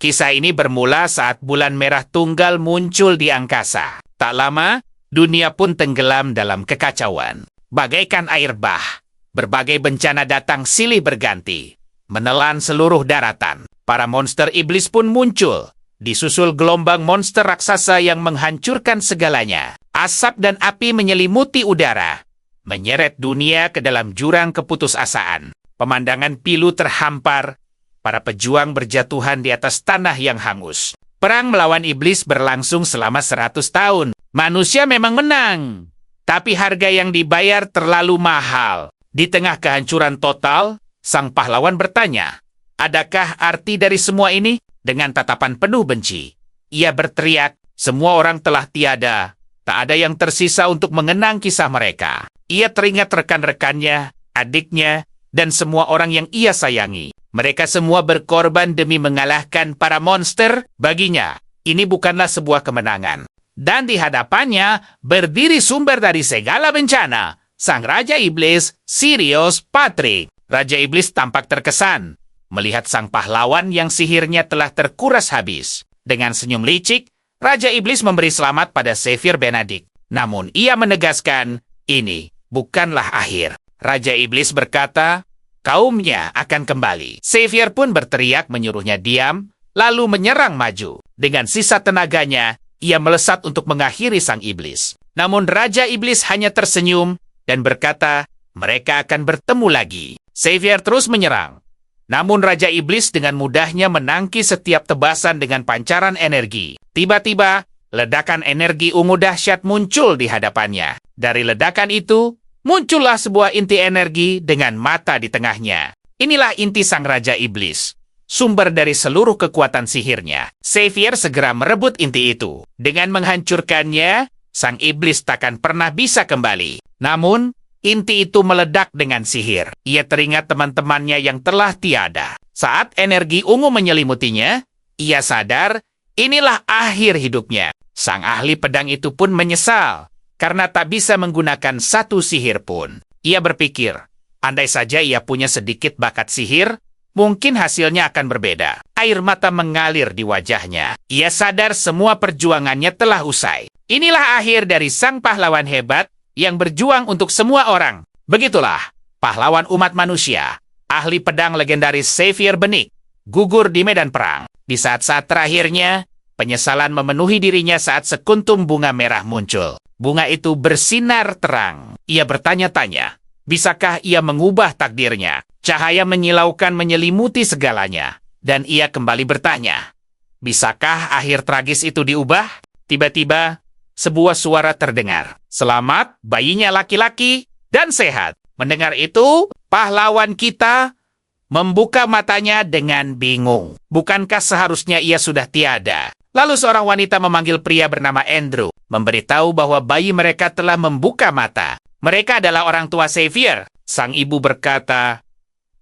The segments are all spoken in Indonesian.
Kisah ini bermula saat bulan merah tunggal muncul di angkasa. Tak lama, dunia pun tenggelam dalam kekacauan. Bagaikan air bah, berbagai bencana datang silih berganti, menelan seluruh daratan. Para monster iblis pun muncul, disusul gelombang monster raksasa yang menghancurkan segalanya. Asap dan api menyelimuti udara, menyeret dunia ke dalam jurang keputusasaan. Pemandangan pilu terhampar, para pejuang berjatuhan di atas tanah yang hangus. Perang melawan iblis berlangsung selama 100 tahun. Manusia memang menang, tapi harga yang dibayar terlalu mahal. Di tengah kehancuran total, sang pahlawan bertanya, "Adakah arti dari semua ini?" Dengan tatapan penuh benci, ia berteriak, "Semua orang telah tiada. Tak ada yang tersisa untuk mengenang kisah mereka." Ia teringat rekan-rekannya, adiknya, dan semua orang yang ia sayangi. Mereka semua berkorban demi mengalahkan para monster. Baginya, ini bukanlah sebuah kemenangan. Dan di hadapannya berdiri sumber dari segala bencana, sang Raja Iblis, Sirius Patrick. Raja Iblis tampak terkesan melihat sang pahlawan yang sihirnya telah terkuras habis. Dengan senyum licik, Raja Iblis memberi selamat pada Xavier Benedict. Namun ia menegaskan, ini bukanlah akhir. Raja Iblis berkata, kaumnya akan kembali. Xavier pun berteriak menyuruhnya diam, lalu menyerang maju. Dengan sisa tenaganya, ia melesat untuk mengakhiri sang iblis. Namun Raja Iblis hanya tersenyum dan berkata, mereka akan bertemu lagi. Xavier terus menyerang. Namun Raja Iblis dengan mudahnya menangkis setiap tebasan dengan pancaran energi. Tiba-tiba, ledakan energi ungu dahsyat muncul di hadapannya. Dari ledakan itu, muncullah sebuah inti energi dengan mata di tengahnya. Inilah inti sang Raja Iblis, sumber dari seluruh kekuatan sihirnya. Xavier segera merebut inti itu. Dengan menghancurkannya, sang iblis takkan pernah bisa kembali. Namun, inti itu meledak dengan sihir. Ia teringat teman-temannya yang telah tiada. Saat energi ungu menyelimutinya, ia sadar inilah akhir hidupnya. Sang ahli pedang itu pun menyesal karena tak bisa menggunakan satu sihir pun. Ia berpikir, andai saja ia punya sedikit bakat sihir, mungkin hasilnya akan berbeda. Air mata mengalir di wajahnya. Ia sadar semua perjuangannya telah usai. Inilah akhir dari sang pahlawan hebat yang berjuang untuk semua orang. Begitulah, pahlawan umat manusia, ahli pedang legendaris Xavier Benedict, gugur di medan perang. Di saat-saat terakhirnya, penyesalan memenuhi dirinya saat sekuntum bunga merah muncul. Bunga itu bersinar terang. Ia bertanya-tanya, bisakah ia mengubah takdirnya? Cahaya menyilaukan menyelimuti segalanya. Dan ia kembali bertanya, bisakah akhir tragis itu diubah? Tiba-tiba, sebuah suara terdengar. Selamat, bayinya laki-laki dan sehat. Mendengar itu, pahlawan kita membuka matanya dengan bingung. Bukankah seharusnya ia sudah tiada? Lalu seorang wanita memanggil pria bernama Andrew, memberitahu bahwa bayi mereka telah membuka mata. Mereka adalah orang tua Xavier. Sang ibu berkata,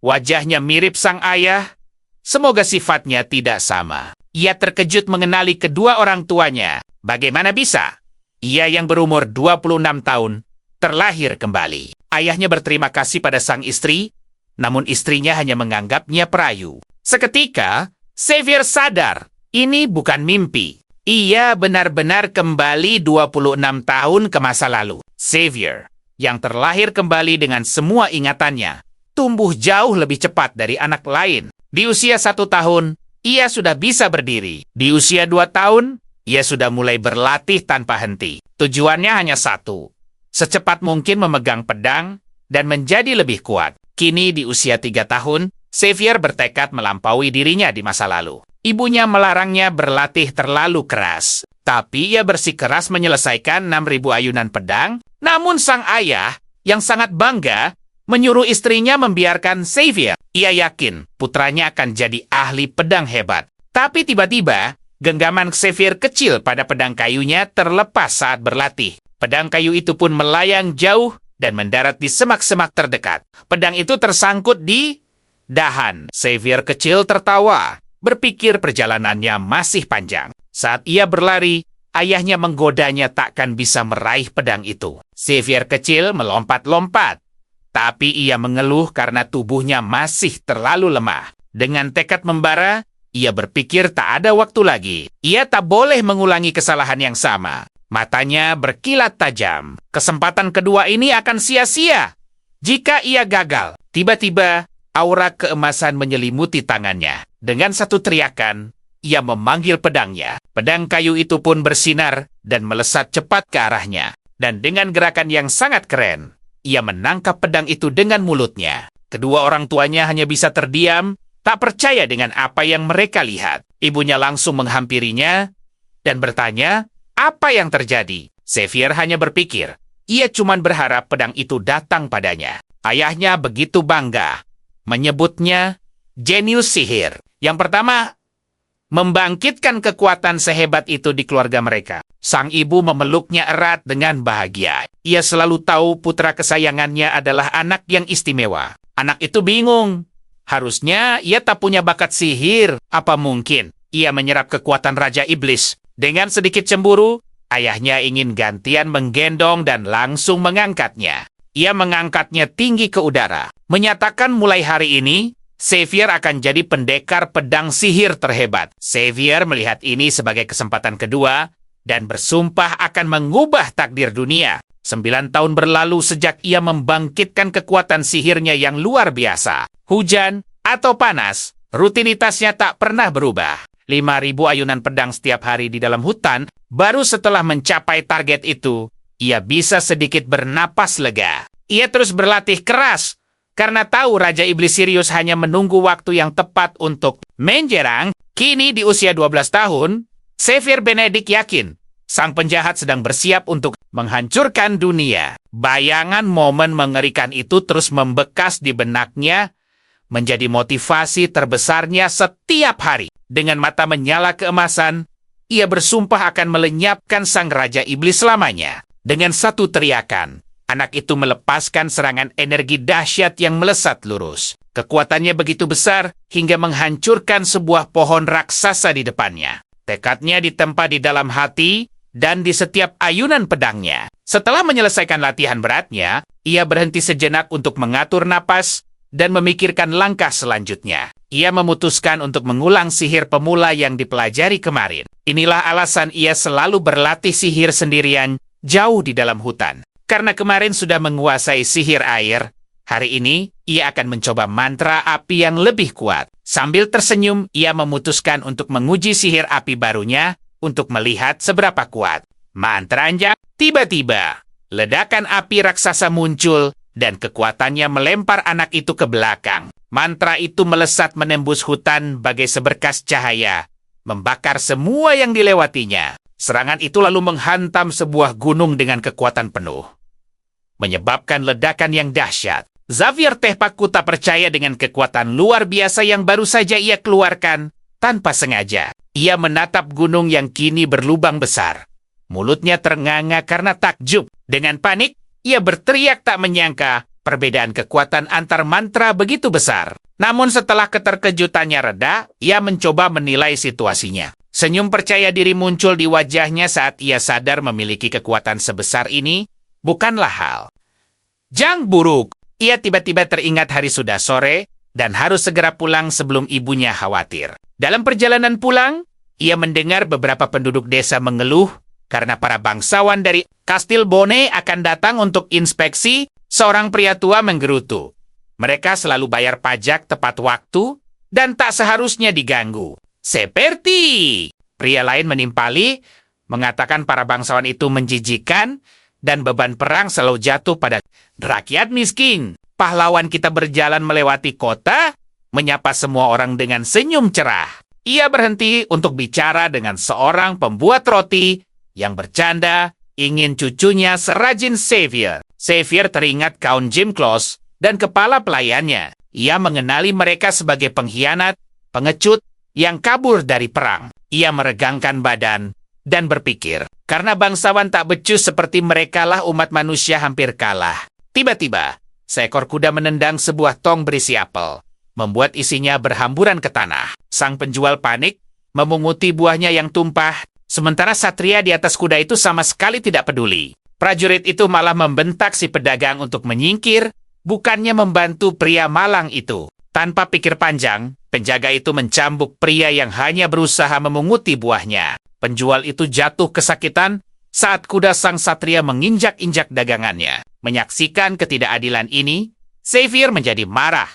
wajahnya mirip sang ayah, semoga sifatnya tidak sama. Ia terkejut mengenali kedua orang tuanya. Bagaimana bisa? Ia yang berumur 26 tahun, terlahir kembali. Ayahnya berterima kasih pada sang istri, namun istrinya hanya menganggapnya perayu. Seketika, Xavier sadar, ini bukan mimpi. Ia benar-benar kembali 26 tahun ke masa lalu. Xavier, yang terlahir kembali dengan semua ingatannya, tumbuh jauh lebih cepat dari anak lain. Di usia 1 tahun, ia sudah bisa berdiri. Di usia 2 tahun, ia sudah mulai berlatih tanpa henti. Tujuannya hanya satu, secepat mungkin memegang pedang dan menjadi lebih kuat. Kini di usia 3 tahun, Xavier bertekad melampaui dirinya di masa lalu. Ibunya melarangnya berlatih terlalu keras, tapi ia bersikeras menyelesaikan 6.000 ayunan pedang. Namun sang ayah, yang sangat bangga, menyuruh istrinya membiarkan Xavier. Ia yakin putranya akan jadi ahli pedang hebat. Tapi tiba-tiba, genggaman Xavier kecil pada pedang kayunya terlepas saat berlatih. Pedang kayu itu pun melayang jauh dan mendarat di semak-semak terdekat. Pedang itu tersangkut di dahan. Xavier kecil tertawa, berpikir perjalanannya masih panjang. Saat ia berlari, ayahnya menggodanya takkan bisa meraih pedang itu. Xavier kecil melompat-lompat, tapi ia mengeluh karena tubuhnya masih terlalu lemah. Dengan tekad membara, Ia berpikir tak ada waktu lagi. Ia tak boleh mengulangi kesalahan yang sama. Matanya berkilat tajam. Kesempatan kedua ini akan sia-sia jika ia gagal. Tiba-tiba, aura keemasan menyelimuti tangannya. Dengan satu teriakan, ia memanggil pedangnya. Pedang kayu itu pun bersinar dan melesat cepat ke arahnya. Dan dengan gerakan yang sangat keren, ia menangkap pedang itu dengan mulutnya. Kedua orang tuanya hanya bisa terdiam, tak percaya dengan apa yang mereka lihat. Ibunya langsung menghampirinya dan bertanya, apa yang terjadi? Xavier hanya berpikir, ia cuma berharap pedang itu datang padanya. Ayahnya begitu bangga, menyebutnya jenius sihir. Yang pertama, membangkitkan kekuatan sehebat itu di keluarga mereka. Sang ibu memeluknya erat dengan bahagia. Ia selalu tahu putra kesayangannya adalah anak yang istimewa. Anak itu bingung. Harusnya ia tak punya bakat sihir. Apa mungkin ia menyerap kekuatan Raja Iblis? Dengan sedikit cemburu, ayahnya ingin gantian menggendong dan langsung mengangkatnya. Ia mengangkatnya tinggi ke udara, menyatakan mulai hari ini, Xavier akan jadi pendekar pedang sihir terhebat. Xavier melihat ini sebagai kesempatan kedua dan bersumpah akan mengubah takdir dunia. 9 tahun berlalu sejak ia membangkitkan kekuatan sihirnya yang luar biasa. Hujan atau panas, rutinitasnya tak pernah berubah. 5.000 ayunan pedang setiap hari di dalam hutan, baru setelah mencapai target itu, ia bisa sedikit bernapas lega. Ia terus berlatih keras, karena tahu Raja Iblis Sirius hanya menunggu waktu yang tepat untuk menjerang. Kini di usia 12 tahun, Xavier Benedict yakin, sang penjahat sedang bersiap untuk menghancurkan dunia. Bayangan momen mengerikan itu terus membekas di benaknya, menjadi motivasi terbesarnya setiap hari. Dengan mata menyala keemasan, ia bersumpah akan melenyapkan sang Raja Iblis selamanya. Dengan satu teriakan, anak itu melepaskan serangan energi dahsyat yang melesat lurus. Kekuatannya begitu besar hingga menghancurkan sebuah pohon raksasa di depannya. Tekadnya ditempa di dalam hati dan di setiap ayunan pedangnya. Setelah menyelesaikan latihan beratnya, ia berhenti sejenak untuk mengatur napas dan memikirkan langkah selanjutnya. Ia memutuskan untuk mengulang sihir pemula yang dipelajari kemarin. Inilah alasan ia selalu berlatih sihir sendirian jauh di dalam hutan. Karena kemarin sudah menguasai sihir air, hari ini ia akan mencoba mantra api yang lebih kuat. Sambil tersenyum, ia memutuskan untuk menguji sihir api barunya untuk melihat seberapa kuat. Mantranya, tiba-tiba, ledakan api raksasa muncul dan kekuatannya melempar anak itu ke belakang. Mantra itu melesat menembus hutan bagai seberkas cahaya, membakar semua yang dilewatinya. Serangan itu lalu menghantam sebuah gunung dengan kekuatan penuh, menyebabkan ledakan yang dahsyat. Xavier Tehpaku tak percaya dengan kekuatan luar biasa yang baru saja ia keluarkan. Tanpa sengaja, ia menatap gunung yang kini berlubang besar. Mulutnya ternganga karena takjub. Dengan panik, ia berteriak tak menyangka perbedaan kekuatan antar mantra begitu besar. Namun setelah keterkejutannya reda, ia mencoba menilai situasinya. Senyum percaya diri muncul di wajahnya saat ia sadar memiliki kekuatan sebesar ini bukanlah hal yang buruk. Ia tiba-tiba teringat hari sudah sore dan harus segera pulang sebelum ibunya khawatir. Dalam perjalanan pulang, ia mendengar beberapa penduduk desa mengeluh karena para bangsawan dari Kastil Bone akan datang untuk inspeksi. Seorang pria tua menggerutu. Mereka selalu bayar pajak tepat waktu dan tak seharusnya diganggu. Seperti pria lain menimpali, mengatakan para bangsawan itu menjijikan dan beban perang selalu jatuh pada rakyat miskin. Pahlawan kita berjalan melewati kota, menyapa semua orang dengan senyum cerah. Ia berhenti untuk bicara dengan seorang pembuat roti yang bercanda ingin cucunya serajin Xavier. Xavier teringat Count Jim Close dan kepala pelayannya. Ia mengenali mereka sebagai pengkhianat, pengecut yang kabur dari perang. Ia meregangkan badan dan berpikir, karena bangsawan tak becus seperti merekalah umat manusia hampir kalah. Tiba-tiba, seekor kuda menendang sebuah tong berisi apel, membuat isinya berhamburan ke tanah. Sang penjual panik, memunguti buahnya yang tumpah, sementara satria di atas kuda itu sama sekali tidak peduli. Prajurit itu malah membentak si pedagang untuk menyingkir, bukannya membantu pria malang itu. Tanpa pikir panjang, penjaga itu mencambuk pria yang hanya berusaha memunguti buahnya. Penjual itu jatuh kesakitan saat kuda sang satria menginjak-injak dagangannya. Menyaksikan ketidakadilan ini, Xavier menjadi marah.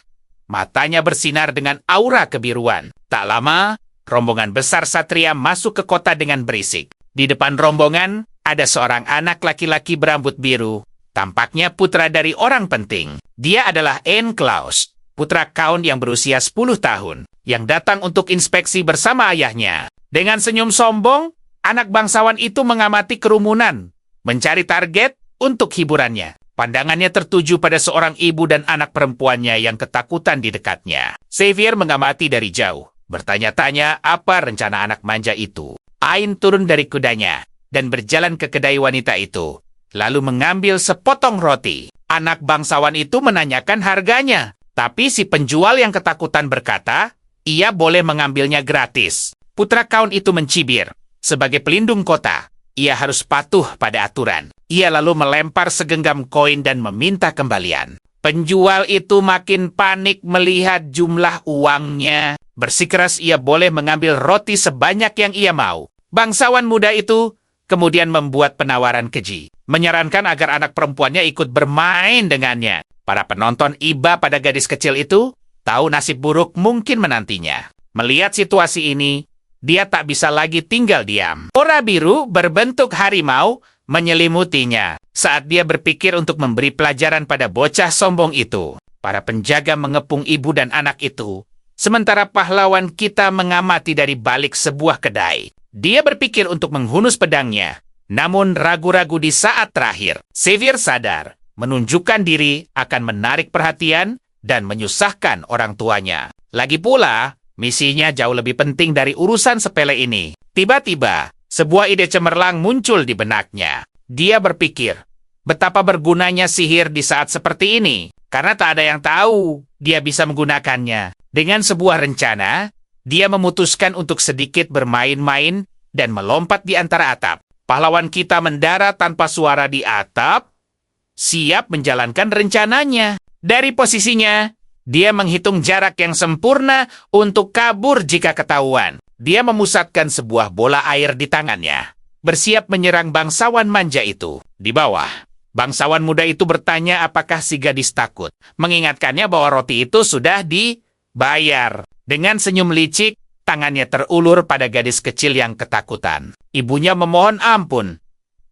Matanya bersinar dengan aura kebiruan. Tak lama, rombongan besar satria masuk ke kota dengan berisik. Di depan rombongan, ada seorang anak laki-laki berambut biru. Tampaknya putra dari orang penting. Dia adalah Anne Klaus, putra Count yang berusia 10 tahun, yang datang untuk inspeksi bersama ayahnya. Dengan senyum sombong, anak bangsawan itu mengamati kerumunan, mencari target untuk hiburannya. Pandangannya tertuju pada seorang ibu dan anak perempuannya yang ketakutan di dekatnya. Xavier mengamati dari jauh, bertanya-tanya apa rencana anak manja itu. Ain turun dari kudanya dan berjalan ke kedai wanita itu, lalu mengambil sepotong roti. Anak bangsawan itu menanyakan harganya, tapi si penjual yang ketakutan berkata, ia boleh mengambilnya gratis. Putra Count itu mencibir. Sebagai pelindung kota, ia harus patuh pada aturan. Ia lalu melempar segenggam koin dan meminta kembalian. Penjual itu makin panik melihat jumlah uangnya. Bersikeras ia boleh mengambil roti sebanyak yang ia mau. Bangsawan muda itu kemudian membuat penawaran keji, menyarankan agar anak perempuannya ikut bermain dengannya. Para penonton iba pada gadis kecil itu, tahu nasib buruk mungkin menantinya. Melihat situasi ini, dia tak bisa lagi tinggal diam. Aura biru berbentuk harimau menyelimutinya saat dia berpikir untuk memberi pelajaran pada bocah sombong itu. Para penjaga mengepung ibu dan anak itu, sementara pahlawan kita mengamati dari balik sebuah kedai. Dia berpikir untuk menghunus pedangnya, namun ragu-ragu di saat terakhir. Xavier sadar, menunjukkan diri akan menarik perhatian dan menyusahkan orang tuanya. Lagi pula, misinya jauh lebih penting dari urusan sepele ini. Tiba-tiba, sebuah ide cemerlang muncul di benaknya. Dia berpikir, betapa bergunanya sihir di saat seperti ini, karena tak ada yang tahu dia bisa menggunakannya. Dengan sebuah rencana, dia memutuskan untuk sedikit bermain-main dan melompat di antara atap. Pahlawan kita mendarat tanpa suara di atap, siap menjalankan rencananya. Dari posisinya, dia menghitung jarak yang sempurna untuk kabur jika ketahuan. Dia memusatkan sebuah bola air di tangannya, bersiap menyerang bangsawan manja itu. Di bawah, bangsawan muda itu bertanya apakah si gadis takut, mengingatkannya bahwa roti itu sudah dibayar. Dengan senyum licik, tangannya terulur pada gadis kecil yang ketakutan. Ibunya memohon ampun,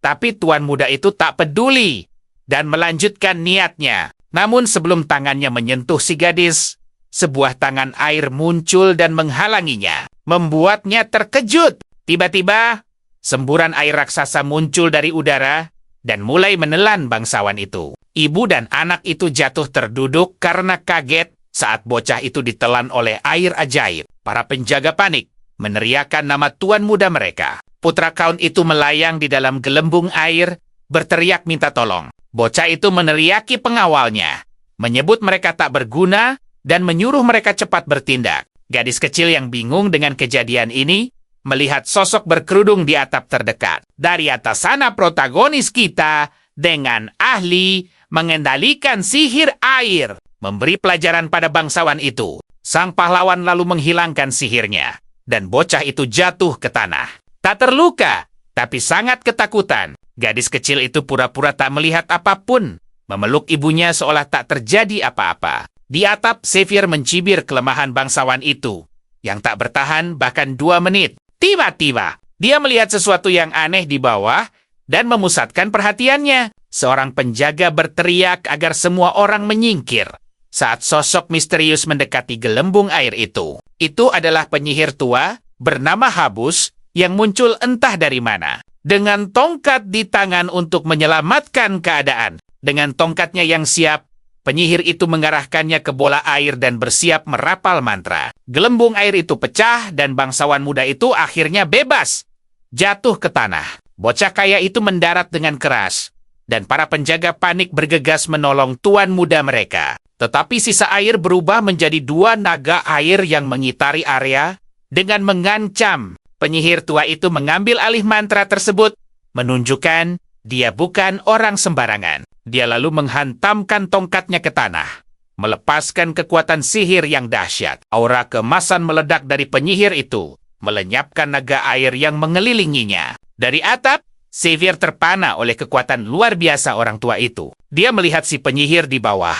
tapi tuan muda itu tak peduli dan melanjutkan niatnya. Namun sebelum tangannya menyentuh si gadis, sebuah tangan air muncul dan menghalanginya, membuatnya terkejut. Tiba-tiba, semburan air raksasa muncul dari udara dan mulai menelan bangsawan itu. Ibu dan anak itu jatuh terduduk karena kaget saat bocah itu ditelan oleh air ajaib. Para penjaga panik, meneriakkan nama tuan muda mereka. Putra Count itu melayang di dalam gelembung air, berteriak minta tolong. Bocah itu meneriaki pengawalnya, menyebut mereka tak berguna, dan menyuruh mereka cepat bertindak. Gadis kecil yang bingung dengan kejadian ini, melihat sosok berkerudung di atap terdekat. Dari atas sana protagonis kita, dengan ahli, mengendalikan sihir air, memberi pelajaran pada bangsawan itu. Sang pahlawan lalu menghilangkan sihirnya, dan bocah itu jatuh ke tanah. Tak terluka, tapi sangat ketakutan. Gadis kecil itu pura-pura tak melihat apapun, memeluk ibunya seolah tak terjadi apa-apa. Di atap, Xavier mencibir kelemahan bangsawan itu, yang tak bertahan bahkan 2 menit. Tiba-tiba, dia melihat sesuatu yang aneh di bawah dan memusatkan perhatiannya. Seorang penjaga berteriak agar semua orang menyingkir saat sosok misterius mendekati gelembung air itu. Itu adalah penyihir tua bernama Habus yang muncul entah dari mana, dengan tongkat di tangan untuk menyelamatkan keadaan. Dengan tongkatnya yang siap, penyihir itu mengarahkannya ke bola air dan bersiap merapal mantra. Gelembung air itu pecah dan bangsawan muda itu akhirnya bebas, jatuh ke tanah. Bocah kaya itu mendarat dengan keras, dan para penjaga panik bergegas menolong tuan muda mereka. Tetapi sisa air berubah menjadi 2 naga air yang mengitari area dengan mengancam. Penyihir tua itu mengambil alih mantra tersebut, menunjukkan dia bukan orang sembarangan. Dia lalu menghantamkan tongkatnya ke tanah, melepaskan kekuatan sihir yang dahsyat. Aura keemasan meledak dari penyihir itu, melenyapkan naga air yang mengelilinginya. Dari atap, Xavier terpana oleh kekuatan luar biasa orang tua itu. Dia melihat si penyihir di bawah,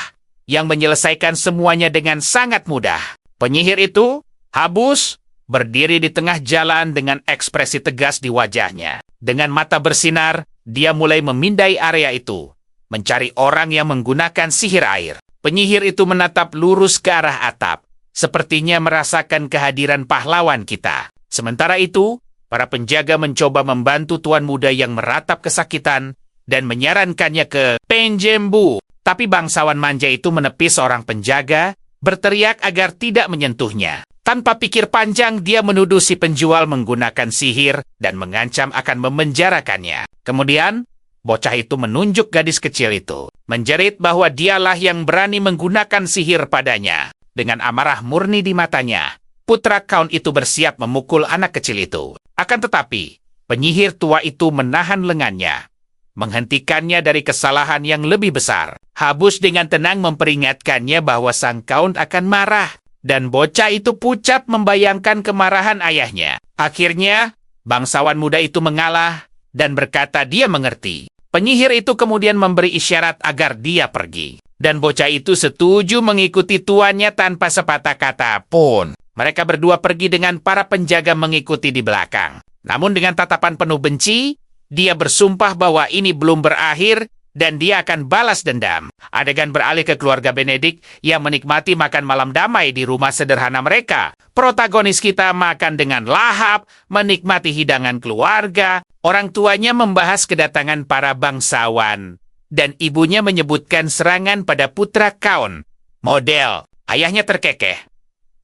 yang menyelesaikan semuanya dengan sangat mudah. Penyihir itu, Habus, berdiri di tengah jalan dengan ekspresi tegas di wajahnya. Dengan mata bersinar, dia mulai memindai area itu, mencari orang yang menggunakan sihir air. Penyihir itu menatap lurus ke arah atap, sepertinya merasakan kehadiran pahlawan kita. Sementara itu, para penjaga mencoba membantu tuan muda yang meratap kesakitan dan menyarankannya ke Penjembu. Tapi bangsawan manja itu menepis seorang penjaga, berteriak agar tidak menyentuhnya. Tanpa pikir panjang, dia menuduh si penjual menggunakan sihir dan mengancam akan memenjarakannya. Kemudian, bocah itu menunjuk gadis kecil itu, menjerit bahwa dialah yang berani menggunakan sihir padanya. Dengan amarah murni di matanya, putra Count itu bersiap memukul anak kecil itu. Akan tetapi, penyihir tua itu menahan lengannya, menghentikannya dari kesalahan yang lebih besar. Habus dengan tenang memperingatkannya bahwa sang Count akan marah, dan bocah itu pucat membayangkan kemarahan ayahnya. Akhirnya, bangsawan muda itu mengalah dan berkata dia mengerti. Penyihir itu kemudian memberi isyarat agar dia pergi. Dan bocah itu setuju mengikuti tuannya tanpa sepatah kata pun. Mereka berdua pergi dengan para penjaga mengikuti di belakang. Namun dengan tatapan penuh benci, dia bersumpah bahwa ini belum berakhir dan dia akan balas dendam. Adegan beralih ke keluarga Benedict yang menikmati makan malam damai di rumah sederhana mereka. Protagonis kita makan dengan lahap, menikmati hidangan keluarga. Orang tuanya membahas kedatangan para bangsawan. Dan ibunya menyebutkan serangan pada putra Count. Model, ayahnya terkekeh,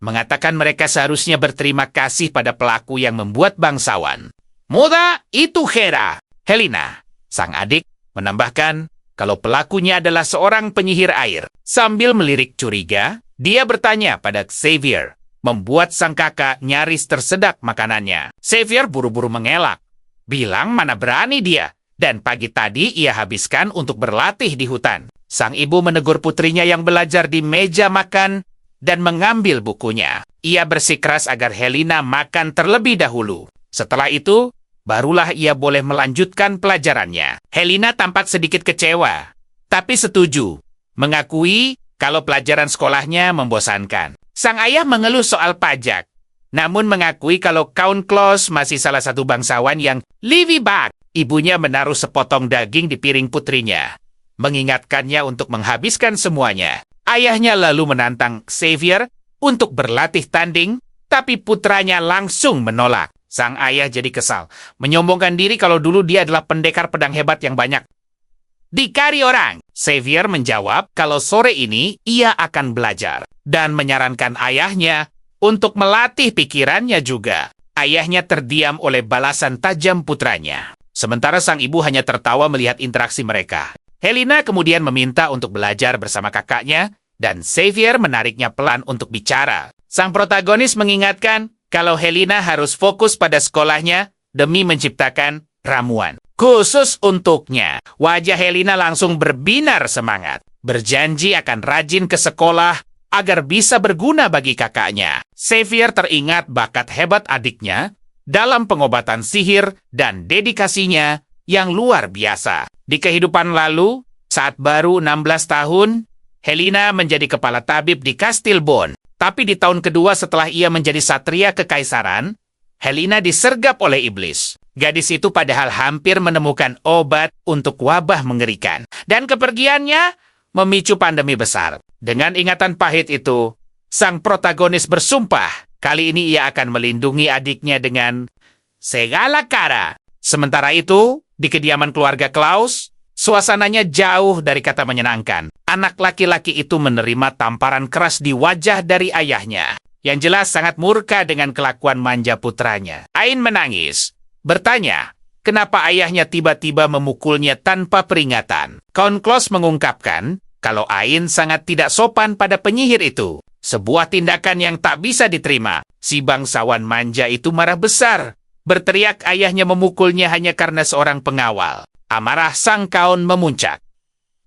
mengatakan mereka seharusnya berterima kasih pada pelaku yang membuat bangsawan. Muda, itu Hera. Helena, sang adik, menambahkan kalau pelakunya adalah seorang penyihir air. Sambil melirik curiga, dia bertanya pada Xavier, membuat sang kakak nyaris tersedak makanannya. Xavier buru-buru mengelak, bilang mana berani dia, dan pagi tadi ia habiskan untuk berlatih di hutan. Sang ibu menegur putrinya yang belajar di meja makan dan mengambil bukunya. Ia bersikeras agar Helena makan terlebih dahulu. Setelah itu, barulah ia boleh melanjutkan pelajarannya. Helena tampak sedikit kecewa, tapi setuju, mengakui kalau pelajaran sekolahnya membosankan. Sang ayah mengeluh soal pajak, namun mengakui kalau Count Claus masih salah satu bangsawan yang lebih baik. Ibunya menaruh sepotong daging di piring putrinya, mengingatkannya untuk menghabiskan semuanya. Ayahnya lalu menantang Xavier untuk berlatih tanding, tapi putranya langsung menolak. Sang ayah jadi kesal, menyombongkan diri kalau dulu dia adalah pendekar pedang hebat yang banyak dikari orang. Xavier menjawab kalau sore ini ia akan belajar dan menyarankan ayahnya untuk melatih pikirannya juga. Ayahnya terdiam oleh balasan tajam putranya. Sementara sang ibu hanya tertawa melihat interaksi mereka. Helena kemudian meminta untuk belajar bersama kakaknya dan Xavier menariknya pelan untuk bicara. Sang protagonis mengingatkan kalau Helena harus fokus pada sekolahnya demi menciptakan ramuan khusus untuknya. Wajah Helena langsung berbinar semangat, berjanji akan rajin ke sekolah agar bisa berguna bagi kakaknya. Xavier teringat bakat hebat adiknya dalam pengobatan sihir dan dedikasinya yang luar biasa. Di kehidupan lalu, saat baru 16 tahun, Helena menjadi kepala tabib di Kastil Bonn. Tapi di tahun kedua setelah ia menjadi satria kekaisaran, Helena disergap oleh iblis. Gadis itu padahal hampir menemukan obat untuk wabah mengerikan. Dan kepergiannya memicu pandemi besar. Dengan ingatan pahit itu, sang protagonis bersumpah kali ini ia akan melindungi adiknya dengan segala cara. Sementara itu, di kediaman keluarga Klaus, suasananya jauh dari kata menyenangkan. Anak laki-laki itu menerima tamparan keras di wajah dari ayahnya, yang jelas sangat murka dengan kelakuan manja putranya. Ain menangis, bertanya, kenapa ayahnya tiba-tiba memukulnya tanpa peringatan. Count Klaus mengungkapkan kalau Ain sangat tidak sopan pada penyihir itu. Sebuah tindakan yang tak bisa diterima. Si bangsawan manja itu marah besar. Berteriak ayahnya memukulnya hanya karena seorang pengawal. Amarah sang Count memuncak.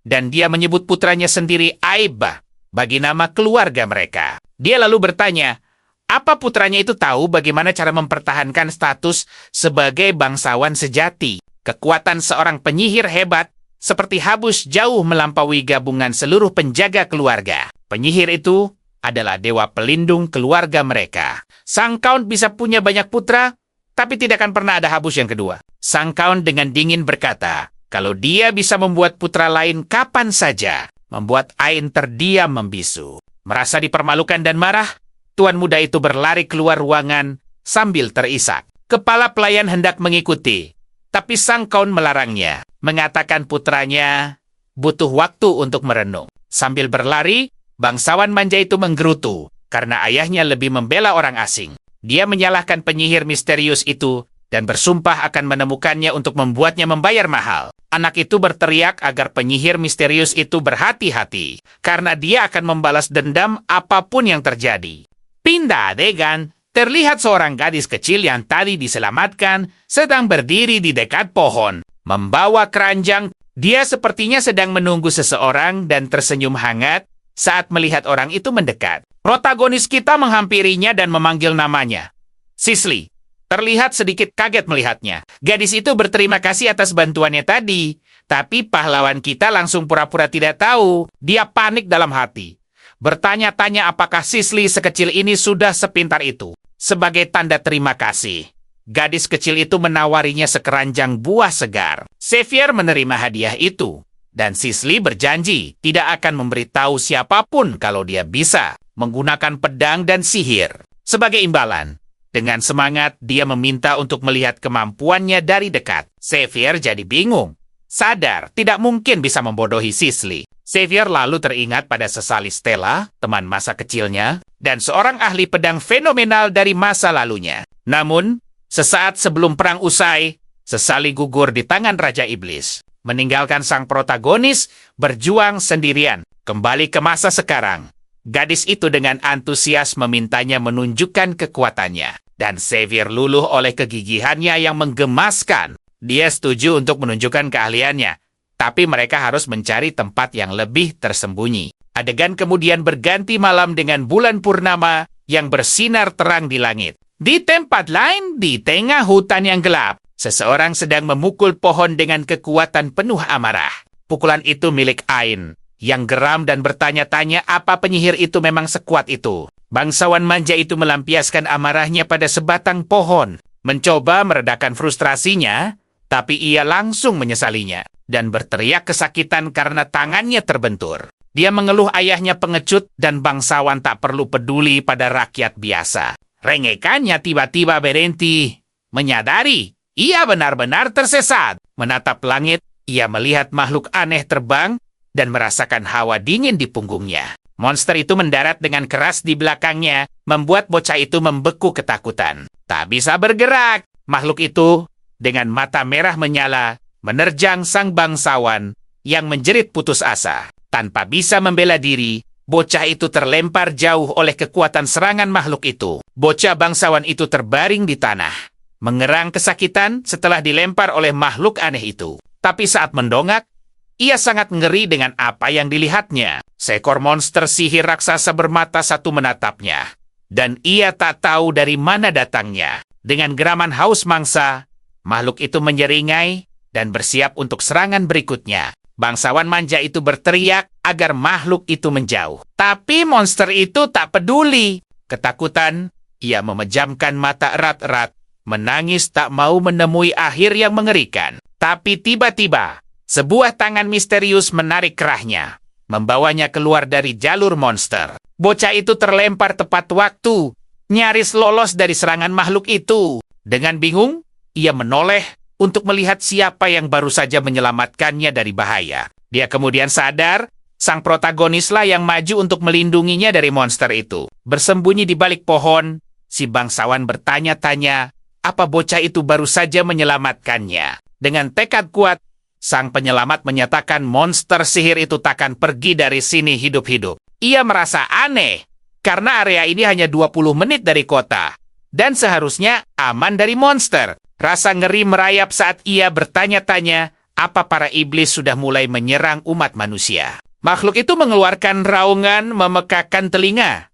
Dan dia menyebut putranya sendiri Aiba, bagi nama keluarga mereka. Dia lalu bertanya, apa putranya itu tahu bagaimana cara mempertahankan status sebagai bangsawan sejati? Kekuatan seorang penyihir hebat seperti Habus jauh melampaui gabungan seluruh penjaga keluarga. Penyihir itu adalah dewa pelindung keluarga mereka. Sang Count bisa punya banyak putra, tapi tidak akan pernah ada Habus yang kedua. Sang Count dengan dingin berkata, kalau dia bisa membuat putra lain kapan saja, membuat Ain terdiam membisu. Merasa dipermalukan dan marah, tuan muda itu berlari keluar ruangan sambil terisak. Kepala pelayan hendak mengikuti, tapi sang Count melarangnya, mengatakan putranya butuh waktu untuk merenung. Sambil berlari, bangsawan manja itu menggerutu karena ayahnya lebih membela orang asing. Dia menyalahkan penyihir misterius itu dan bersumpah akan menemukannya untuk membuatnya membayar mahal. Anak itu berteriak agar penyihir misterius itu berhati-hati, karena dia akan membalas dendam apapun yang terjadi. Pindah adegan, terlihat seorang gadis kecil yang tadi diselamatkan sedang berdiri di dekat pohon. Membawa keranjang, dia sepertinya sedang menunggu seseorang dan tersenyum hangat saat melihat orang itu mendekat. Protagonis kita menghampirinya dan memanggil namanya. Sisley. Terlihat sedikit kaget melihatnya. Gadis itu berterima kasih atas bantuannya tadi. Tapi pahlawan kita langsung pura-pura tidak tahu. Dia panik dalam hati. Bertanya-tanya apakah Sisley sekecil ini sudah sepintar itu. Sebagai tanda terima kasih, gadis kecil itu menawarinya sekeranjang buah segar. Xavier menerima hadiah itu. Dan Sisley berjanji tidak akan memberitahu siapapun kalau dia bisa menggunakan pedang dan sihir. Sebagai imbalan, dengan semangat, dia meminta untuk melihat kemampuannya dari dekat. Xavier jadi bingung. Sadar, tidak mungkin bisa membodohi Sisley. Xavier lalu teringat pada sesali Stella, teman masa kecilnya, dan seorang ahli pedang fenomenal dari masa lalunya. Namun, sesaat sebelum perang usai, sesali gugur di tangan Raja Iblis. Meninggalkan sang protagonis, berjuang sendirian. Kembali ke masa sekarang. Gadis itu dengan antusias memintanya menunjukkan kekuatannya. Dan Xavier luluh oleh kegigihannya yang menggemaskan. Dia setuju untuk menunjukkan keahliannya, tapi mereka harus mencari tempat yang lebih tersembunyi. Adegan kemudian berganti malam dengan bulan purnama yang bersinar terang di langit. Di tempat lain, di tengah hutan yang gelap, seseorang sedang memukul pohon dengan kekuatan penuh amarah. Pukulan itu milik Ain, yang geram dan bertanya-tanya apa penyihir itu memang sekuat itu. Bangsawan manja itu melampiaskan amarahnya pada sebatang pohon, mencoba meredakan frustrasinya, tapi ia langsung menyesalinya dan berteriak kesakitan karena tangannya terbentur. Dia mengeluh ayahnya pengecut dan bangsawan tak perlu peduli pada rakyat biasa. Rengekannya tiba-tiba berhenti, menyadari ia benar-benar tersesat. Menatap langit, ia melihat makhluk aneh terbang dan merasakan hawa dingin di punggungnya. Monster itu mendarat dengan keras di belakangnya, membuat bocah itu membeku ketakutan. Tak bisa bergerak. Makhluk itu, dengan mata merah menyala, menerjang sang bangsawan yang menjerit putus asa. Tanpa bisa membela diri, bocah itu terlempar jauh oleh kekuatan serangan makhluk itu. Bocah bangsawan itu terbaring di tanah, mengerang kesakitan setelah dilempar oleh makhluk aneh itu. Tapi saat mendongak, ia sangat ngeri dengan apa yang dilihatnya. Seekor monster sihir raksasa bermata satu menatapnya. Dan ia tak tahu dari mana datangnya. Dengan geraman haus mangsa, makhluk itu menyeringai dan bersiap untuk serangan berikutnya. Bangsawan manja itu berteriak agar makhluk itu menjauh. Tapi monster itu tak peduli. Ketakutan, ia memejamkan mata erat-erat, menangis tak mau menemui akhir yang mengerikan. Tapi tiba-tiba, sebuah tangan misterius menarik kerahnya, membawanya keluar dari jalur monster. Bocah itu terlempar tepat waktu, nyaris lolos dari serangan makhluk itu. Dengan bingung, ia menoleh untuk melihat siapa yang baru saja menyelamatkannya dari bahaya. Dia kemudian sadar, sang protagonislah yang maju untuk melindunginya dari monster itu. Bersembunyi di balik pohon, si bangsawan bertanya-tanya, apa bocah itu baru saja menyelamatkannya. Dengan tekad kuat, sang penyelamat menyatakan monster sihir itu takkan pergi dari sini hidup-hidup. Ia merasa aneh, karena area ini hanya 20 menit dari kota, dan seharusnya aman dari monster. Rasa ngeri merayap saat ia bertanya-tanya apa para iblis sudah mulai menyerang umat manusia. Makhluk itu mengeluarkan raungan memekakan telinga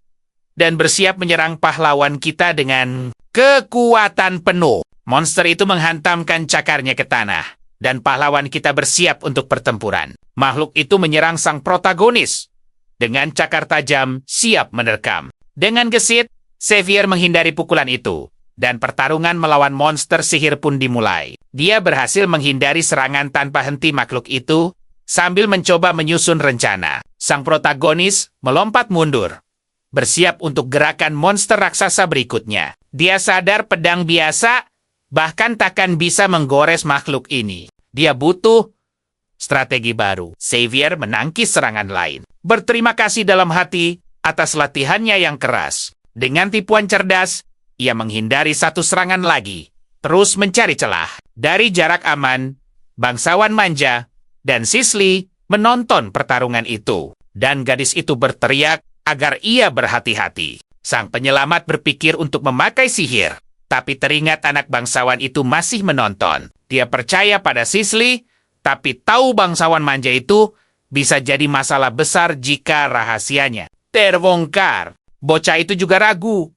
dan bersiap menyerang pahlawan kita dengan kekuatan penuh. Monster itu menghantamkan cakarnya ke tanah, dan pahlawan kita bersiap untuk pertempuran. Makhluk itu menyerang sang protagonis dengan cakar tajam siap menerkam. Dengan gesit, Xavier menghindari pukulan itu, dan pertarungan melawan monster sihir pun dimulai. Dia berhasil menghindari serangan tanpa henti makhluk itu sambil mencoba menyusun rencana. Sang protagonis melompat mundur, bersiap untuk gerakan monster raksasa berikutnya. Dia sadar pedang biasa bahkan takkan bisa menggores makhluk ini. Dia butuh strategi baru. Xavier menangkis serangan lain. Berterima kasih dalam hati atas latihannya yang keras. Dengan tipuan cerdas, ia menghindari satu serangan lagi, terus mencari celah. Dari jarak aman, bangsawan manja dan Sisley menonton pertarungan itu. Dan gadis itu berteriak agar ia berhati-hati. Sang penyelamat berpikir untuk memakai sihir, tapi teringat anak bangsawan itu masih menonton. Dia percaya pada Sisley, tapi tahu bangsawan manja itu bisa jadi masalah besar jika rahasianya terbongkar. Bocah itu juga ragu.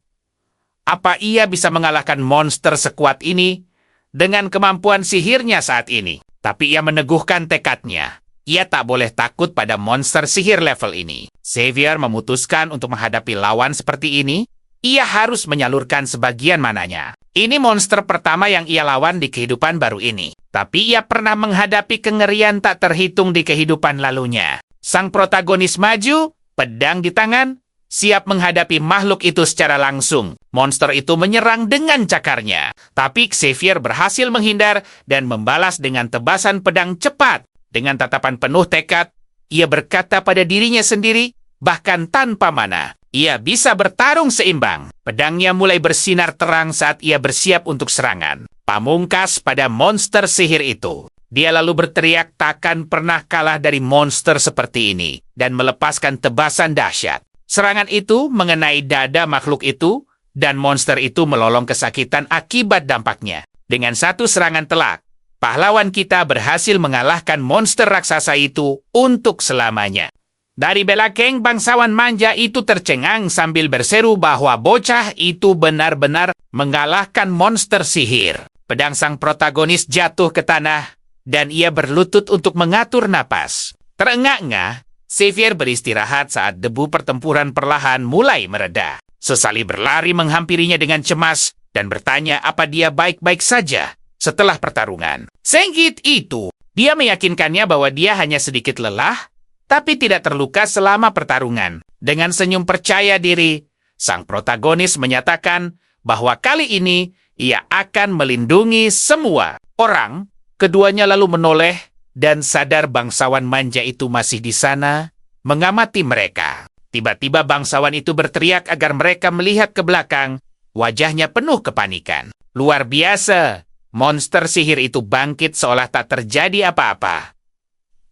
Apa ia bisa mengalahkan monster sekuat ini dengan kemampuan sihirnya saat ini? Tapi ia meneguhkan tekadnya. Ia tak boleh takut pada monster sihir level ini. Xavier memutuskan untuk menghadapi lawan seperti ini, ia harus menyalurkan sebagian mananya. Ini monster pertama yang ia lawan di kehidupan baru ini. Tapi ia pernah menghadapi kengerian tak terhitung di kehidupan lalunya. Sang protagonis maju, pedang di tangan, siap menghadapi makhluk itu secara langsung. Monster itu menyerang dengan cakarnya. Tapi Xavier berhasil menghindar dan membalas dengan tebasan pedang cepat. Dengan tatapan penuh tekad, ia berkata pada dirinya sendiri, bahkan tanpa mana, ia bisa bertarung seimbang. Pedangnya mulai bersinar terang saat ia bersiap untuk serangan. Pamungkas pada monster sihir itu. Dia lalu berteriak takkan pernah kalah dari monster seperti ini dan melepaskan tebasan dahsyat. Serangan itu mengenai dada makhluk itu dan monster itu melolong kesakitan akibat dampaknya. Dengan satu serangan telak, pahlawan kita berhasil mengalahkan monster raksasa itu untuk selamanya. Dari belakang, bangsawan manja itu tercengang sambil berseru bahwa bocah itu benar-benar mengalahkan monster sihir. Pedang sang protagonis jatuh ke tanah, dan ia berlutut untuk mengatur napas. Terengah-engah, Xavier beristirahat saat debu pertempuran perlahan mulai mereda. Sesali berlari menghampirinya dengan cemas dan bertanya apa dia baik-baik saja setelah pertarungan. Sengit itu, dia meyakinkannya bahwa dia hanya sedikit lelah, tapi tidak terluka selama pertarungan. Dengan senyum percaya diri, sang protagonis menyatakan bahwa kali ini ia akan melindungi semua orang. Keduanya lalu menoleh dan sadar bangsawan manja itu masih di sana, mengamati mereka. Tiba-tiba bangsawan itu berteriak agar mereka melihat ke belakang, wajahnya penuh kepanikan. Luar biasa, monster sihir itu bangkit seolah tak terjadi apa-apa.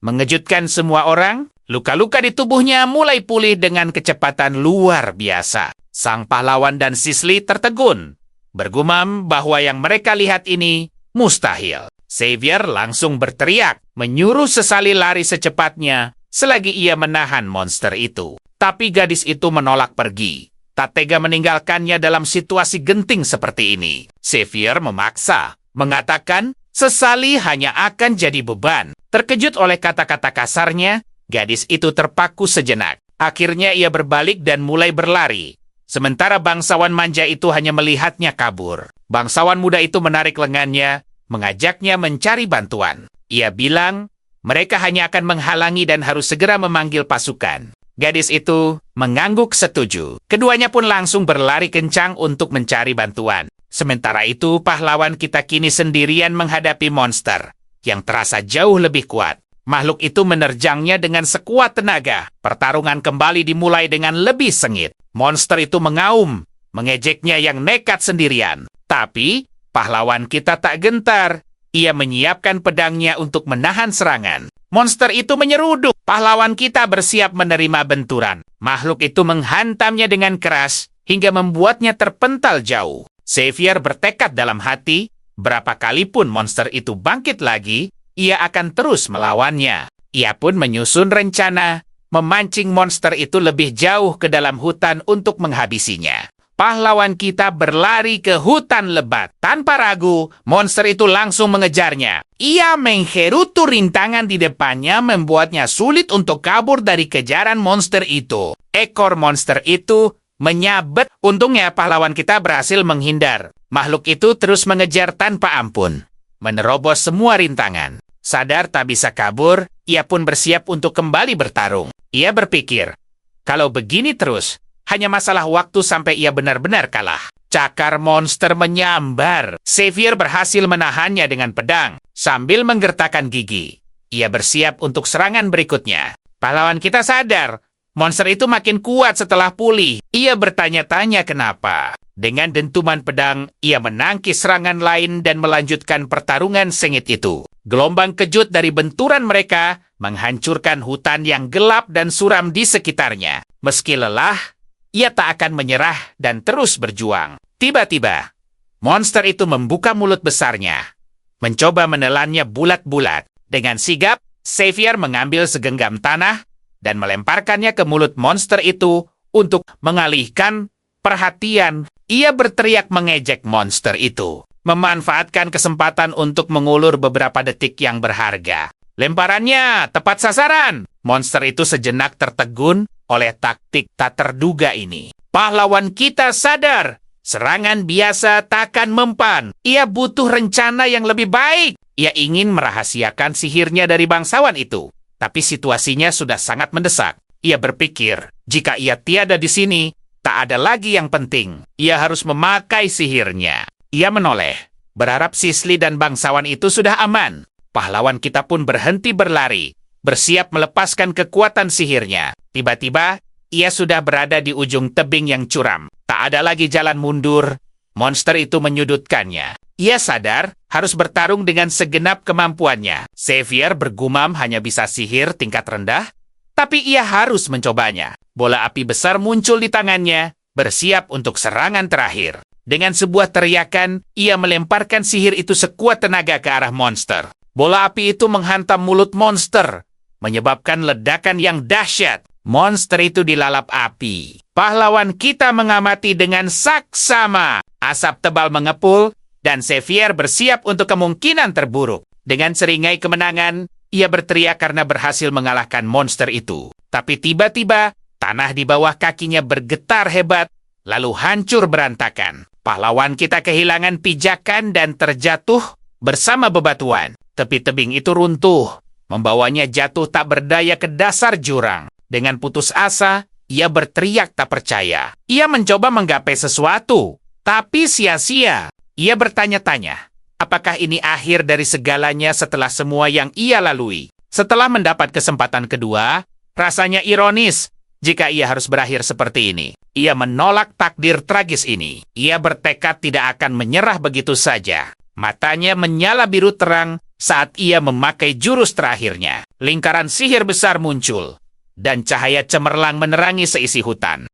Mengejutkan semua orang, luka-luka di tubuhnya mulai pulih dengan kecepatan luar biasa. Sang pahlawan dan Sisley tertegun, bergumam bahwa yang mereka lihat ini mustahil. Xavier langsung berteriak, menyuruh sesali lari secepatnya selagi ia menahan monster itu. Tapi gadis itu menolak pergi. Tak tega meninggalkannya dalam situasi genting seperti ini. Xavier memaksa, mengatakan sesali hanya akan jadi beban. Terkejut oleh kata-kata kasarnya, gadis itu terpaku sejenak. Akhirnya ia berbalik dan mulai berlari. Sementara bangsawan manja itu hanya melihatnya kabur. Bangsawan muda itu menarik lengannya, mengajaknya mencari bantuan. Ia bilang, mereka hanya akan menghalangi dan harus segera memanggil pasukan. Gadis itu mengangguk setuju. Keduanya pun langsung berlari kencang untuk mencari bantuan. Sementara itu, pahlawan kita kini sendirian menghadapi monster yang terasa jauh lebih kuat. Makhluk itu menerjangnya dengan sekuat tenaga. Pertarungan kembali dimulai dengan lebih sengit. Monster itu mengaum, mengejeknya yang nekat sendirian. Tapi pahlawan kita tak gentar. Ia menyiapkan pedangnya untuk menahan serangan. Monster itu menyeruduk. Pahlawan kita bersiap menerima benturan. Makhluk itu menghantamnya dengan keras hingga membuatnya terpental jauh. Xavier bertekad dalam hati, berapa kali pun monster itu bangkit lagi, ia akan terus melawannya. Ia pun menyusun rencana memancing monster itu lebih jauh ke dalam hutan untuk menghabisinya. Pahlawan kita berlari ke hutan lebat. Tanpa ragu, monster itu langsung mengejarnya. Ia menggerutu rintangan di depannya, membuatnya sulit untuk kabur dari kejaran monster itu. Ekor monster itu menyabet. Untungnya pahlawan kita berhasil menghindar. Makhluk itu terus mengejar tanpa ampun, menerobos semua rintangan. Sadar tak bisa kabur, ia pun bersiap untuk kembali bertarung. Ia berpikir, kalau begini terus, hanya masalah waktu sampai ia benar-benar kalah. Cakar monster menyambar. Xavier berhasil menahannya dengan pedang sambil menggertakkan gigi. Ia bersiap untuk serangan berikutnya. Pahlawan kita sadar, monster itu makin kuat setelah pulih. Ia bertanya-tanya kenapa. Dengan dentuman pedang, ia menangkis serangan lain dan melanjutkan pertarungan sengit itu. Gelombang kejut dari benturan mereka menghancurkan hutan yang gelap dan suram di sekitarnya. Meski lelah, ia tak akan menyerah dan terus berjuang. Tiba-tiba, monster itu membuka mulut besarnya, mencoba menelannya bulat-bulat. Dengan sigap, Xavier mengambil segenggam tanah dan melemparkannya ke mulut monster itu untuk mengalihkan perhatian. Ia berteriak mengejek monster itu, memanfaatkan kesempatan untuk mengulur beberapa detik yang berharga. Lemparannya tepat sasaran. Monster itu sejenak tertegun oleh taktik tak terduga ini. Pahlawan kita sadar, serangan biasa takkan mempan. Ia butuh rencana yang lebih baik. Ia ingin merahasiakan sihirnya dari bangsawan itu. Tapi situasinya sudah sangat mendesak. Ia berpikir, jika ia tiada di sini, tak ada lagi yang penting. Ia harus memakai sihirnya. Ia menoleh, berharap Sisley dan bangsawan itu sudah aman. Pahlawan kita pun berhenti berlari, bersiap melepaskan kekuatan sihirnya. Tiba-tiba, ia sudah berada di ujung tebing yang curam. Tak ada lagi jalan mundur. Monster itu menyudutkannya. Ia sadar harus bertarung dengan segenap kemampuannya. Xavier bergumam hanya bisa sihir tingkat rendah, tapi ia harus mencobanya. Bola api besar muncul di tangannya, bersiap untuk serangan terakhir. Dengan sebuah teriakan, ia melemparkan sihir itu sekuat tenaga ke arah monster. Bola api itu menghantam mulut monster, menyebabkan ledakan yang dahsyat. Monster itu dilalap api. Pahlawan kita mengamati dengan saksama. Asap tebal mengepul, dan Xavier bersiap untuk kemungkinan terburuk. Dengan seringai kemenangan, ia berteriak karena berhasil mengalahkan monster itu. Tapi tiba-tiba, tanah di bawah kakinya bergetar hebat, lalu hancur berantakan. Pahlawan kita kehilangan pijakan dan terjatuh bersama bebatuan. Tepi tebing itu runtuh, membawanya jatuh tak berdaya ke dasar jurang. Dengan putus asa, ia berteriak tak percaya. Ia mencoba menggapai sesuatu, tapi sia-sia. Ia bertanya-tanya, apakah ini akhir dari segalanya setelah semua yang ia lalui? Setelah mendapat kesempatan kedua, rasanya ironis jika ia harus berakhir seperti ini. Ia menolak takdir tragis ini. Ia bertekad tidak akan menyerah begitu saja. Matanya menyala biru terang saat ia memakai jurus terakhirnya. Lingkaran sihir besar muncul, dan cahaya cemerlang menerangi seisi hutan.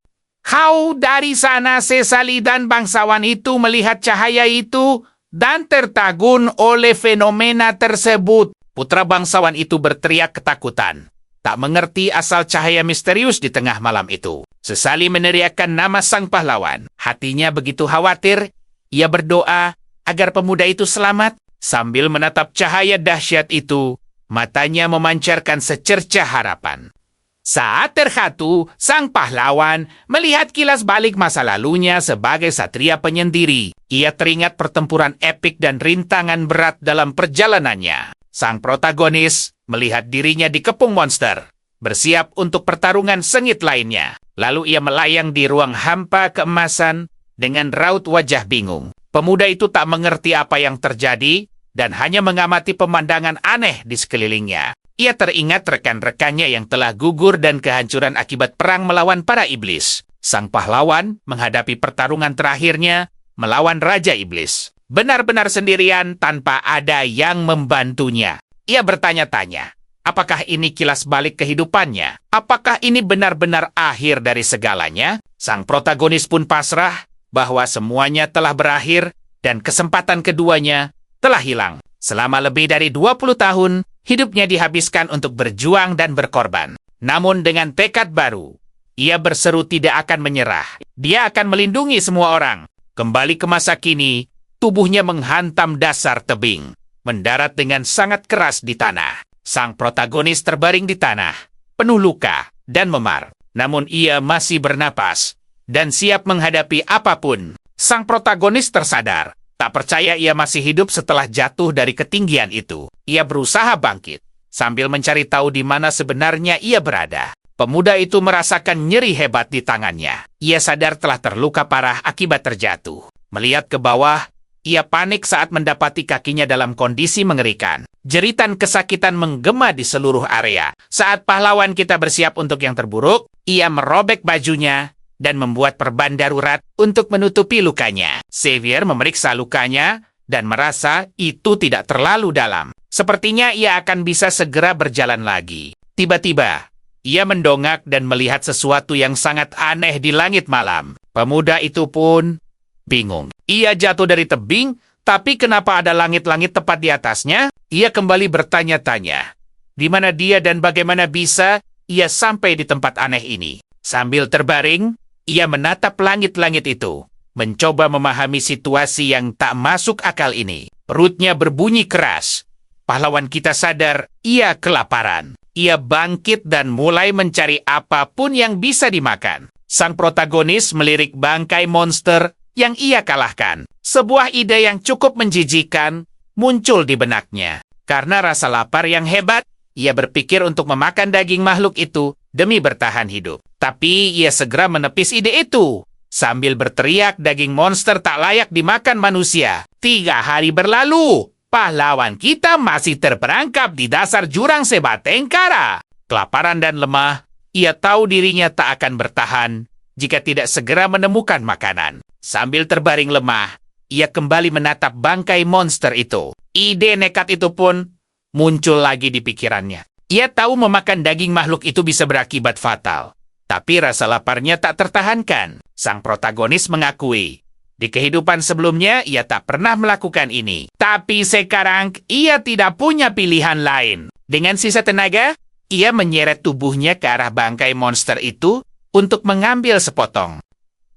Kau dari sana, Sesali dan bangsawan itu melihat cahaya itu dan tertagun oleh fenomena tersebut. Putra bangsawan itu berteriak ketakutan, tak mengerti asal cahaya misterius di tengah malam itu. Sesali meneriakkan nama sang pahlawan. Hatinya begitu khawatir, ia berdoa agar pemuda itu selamat. Sambil menatap cahaya dahsyat itu, matanya memancarkan secercah harapan. Saat terhatu, sang pahlawan melihat kilas balik masa lalunya sebagai satria penyendiri. Ia teringat pertempuran epik dan rintangan berat dalam perjalanannya. Sang protagonis melihat dirinya dikepung monster, bersiap untuk pertarungan sengit lainnya. Lalu ia melayang di ruang hampa keemasan dengan raut wajah bingung. Pemuda itu tak mengerti apa yang terjadi dan hanya mengamati pemandangan aneh di sekelilingnya. Ia teringat rekan-rekannya yang telah gugur dan kehancuran akibat perang melawan para iblis. Sang pahlawan menghadapi pertarungan terakhirnya melawan Raja Iblis. Benar-benar sendirian tanpa ada yang membantunya. Ia bertanya-tanya, apakah ini kilas balik kehidupannya? Apakah ini benar-benar akhir dari segalanya? Sang protagonis pun pasrah bahwa semuanya telah berakhir dan kesempatan keduanya telah hilang. Selama lebih dari 20 tahun, hidupnya dihabiskan untuk berjuang dan berkorban. Namun dengan tekad baru, ia berseru tidak akan menyerah. Dia akan melindungi semua orang. Kembali ke masa kini, tubuhnya menghantam dasar tebing, mendarat dengan sangat keras di tanah. Sang protagonis terbaring di tanah, penuh luka dan memar. Namun ia masih bernapas dan siap menghadapi apapun. Sang protagonis tersadar, tak percaya ia masih hidup setelah jatuh dari ketinggian itu. Ia berusaha bangkit, sambil mencari tahu di mana sebenarnya ia berada. Pemuda itu merasakan nyeri hebat di tangannya. Ia sadar telah terluka parah akibat terjatuh. Melihat ke bawah, ia panik saat mendapati kakinya dalam kondisi mengerikan. Jeritan kesakitan menggema di seluruh area. Saat pahlawan kita bersiap untuk yang terburuk, ia merobek bajunya dan membuat perban darurat untuk menutupi lukanya. Xavier memeriksa lukanya dan merasa itu tidak terlalu dalam. Sepertinya ia akan bisa segera berjalan lagi. Tiba-tiba, ia mendongak dan melihat sesuatu yang sangat aneh di langit malam. Pemuda itu pun bingung. Ia jatuh dari tebing, tapi kenapa ada langit-langit tepat di atasnya? Ia kembali bertanya-tanya. Di mana dia dan bagaimana bisa ia sampai di tempat aneh ini? Sambil terbaring, ia menatap langit-langit itu, mencoba memahami situasi yang tak masuk akal ini. Perutnya berbunyi keras. Pahlawan kita sadar ia kelaparan. Ia bangkit dan mulai mencari apapun yang bisa dimakan. Sang protagonis melirik bangkai monster yang ia kalahkan. Sebuah ide yang cukup menjijikan muncul di benaknya. Karena rasa lapar yang hebat, ia berpikir untuk memakan daging makhluk itu demi bertahan hidup. Tapi ia segera menepis ide itu. Sambil berteriak daging monster tak layak dimakan manusia. 3 hari berlalu, pahlawan kita masih terperangkap di dasar jurang Sebateng Kara. Kelaparan dan lemah, ia tahu dirinya tak akan bertahan jika tidak segera menemukan makanan. Sambil terbaring lemah, ia kembali menatap bangkai monster itu. Ide nekat itu pun muncul lagi di pikirannya. Ia tahu memakan daging makhluk itu bisa berakibat fatal. Tapi rasa laparnya tak tertahankan. Sang protagonis mengakui, di kehidupan sebelumnya ia tak pernah melakukan ini. Tapi sekarang ia tidak punya pilihan lain. Dengan sisa tenaga, ia menyeret tubuhnya ke arah bangkai monster itu untuk mengambil sepotong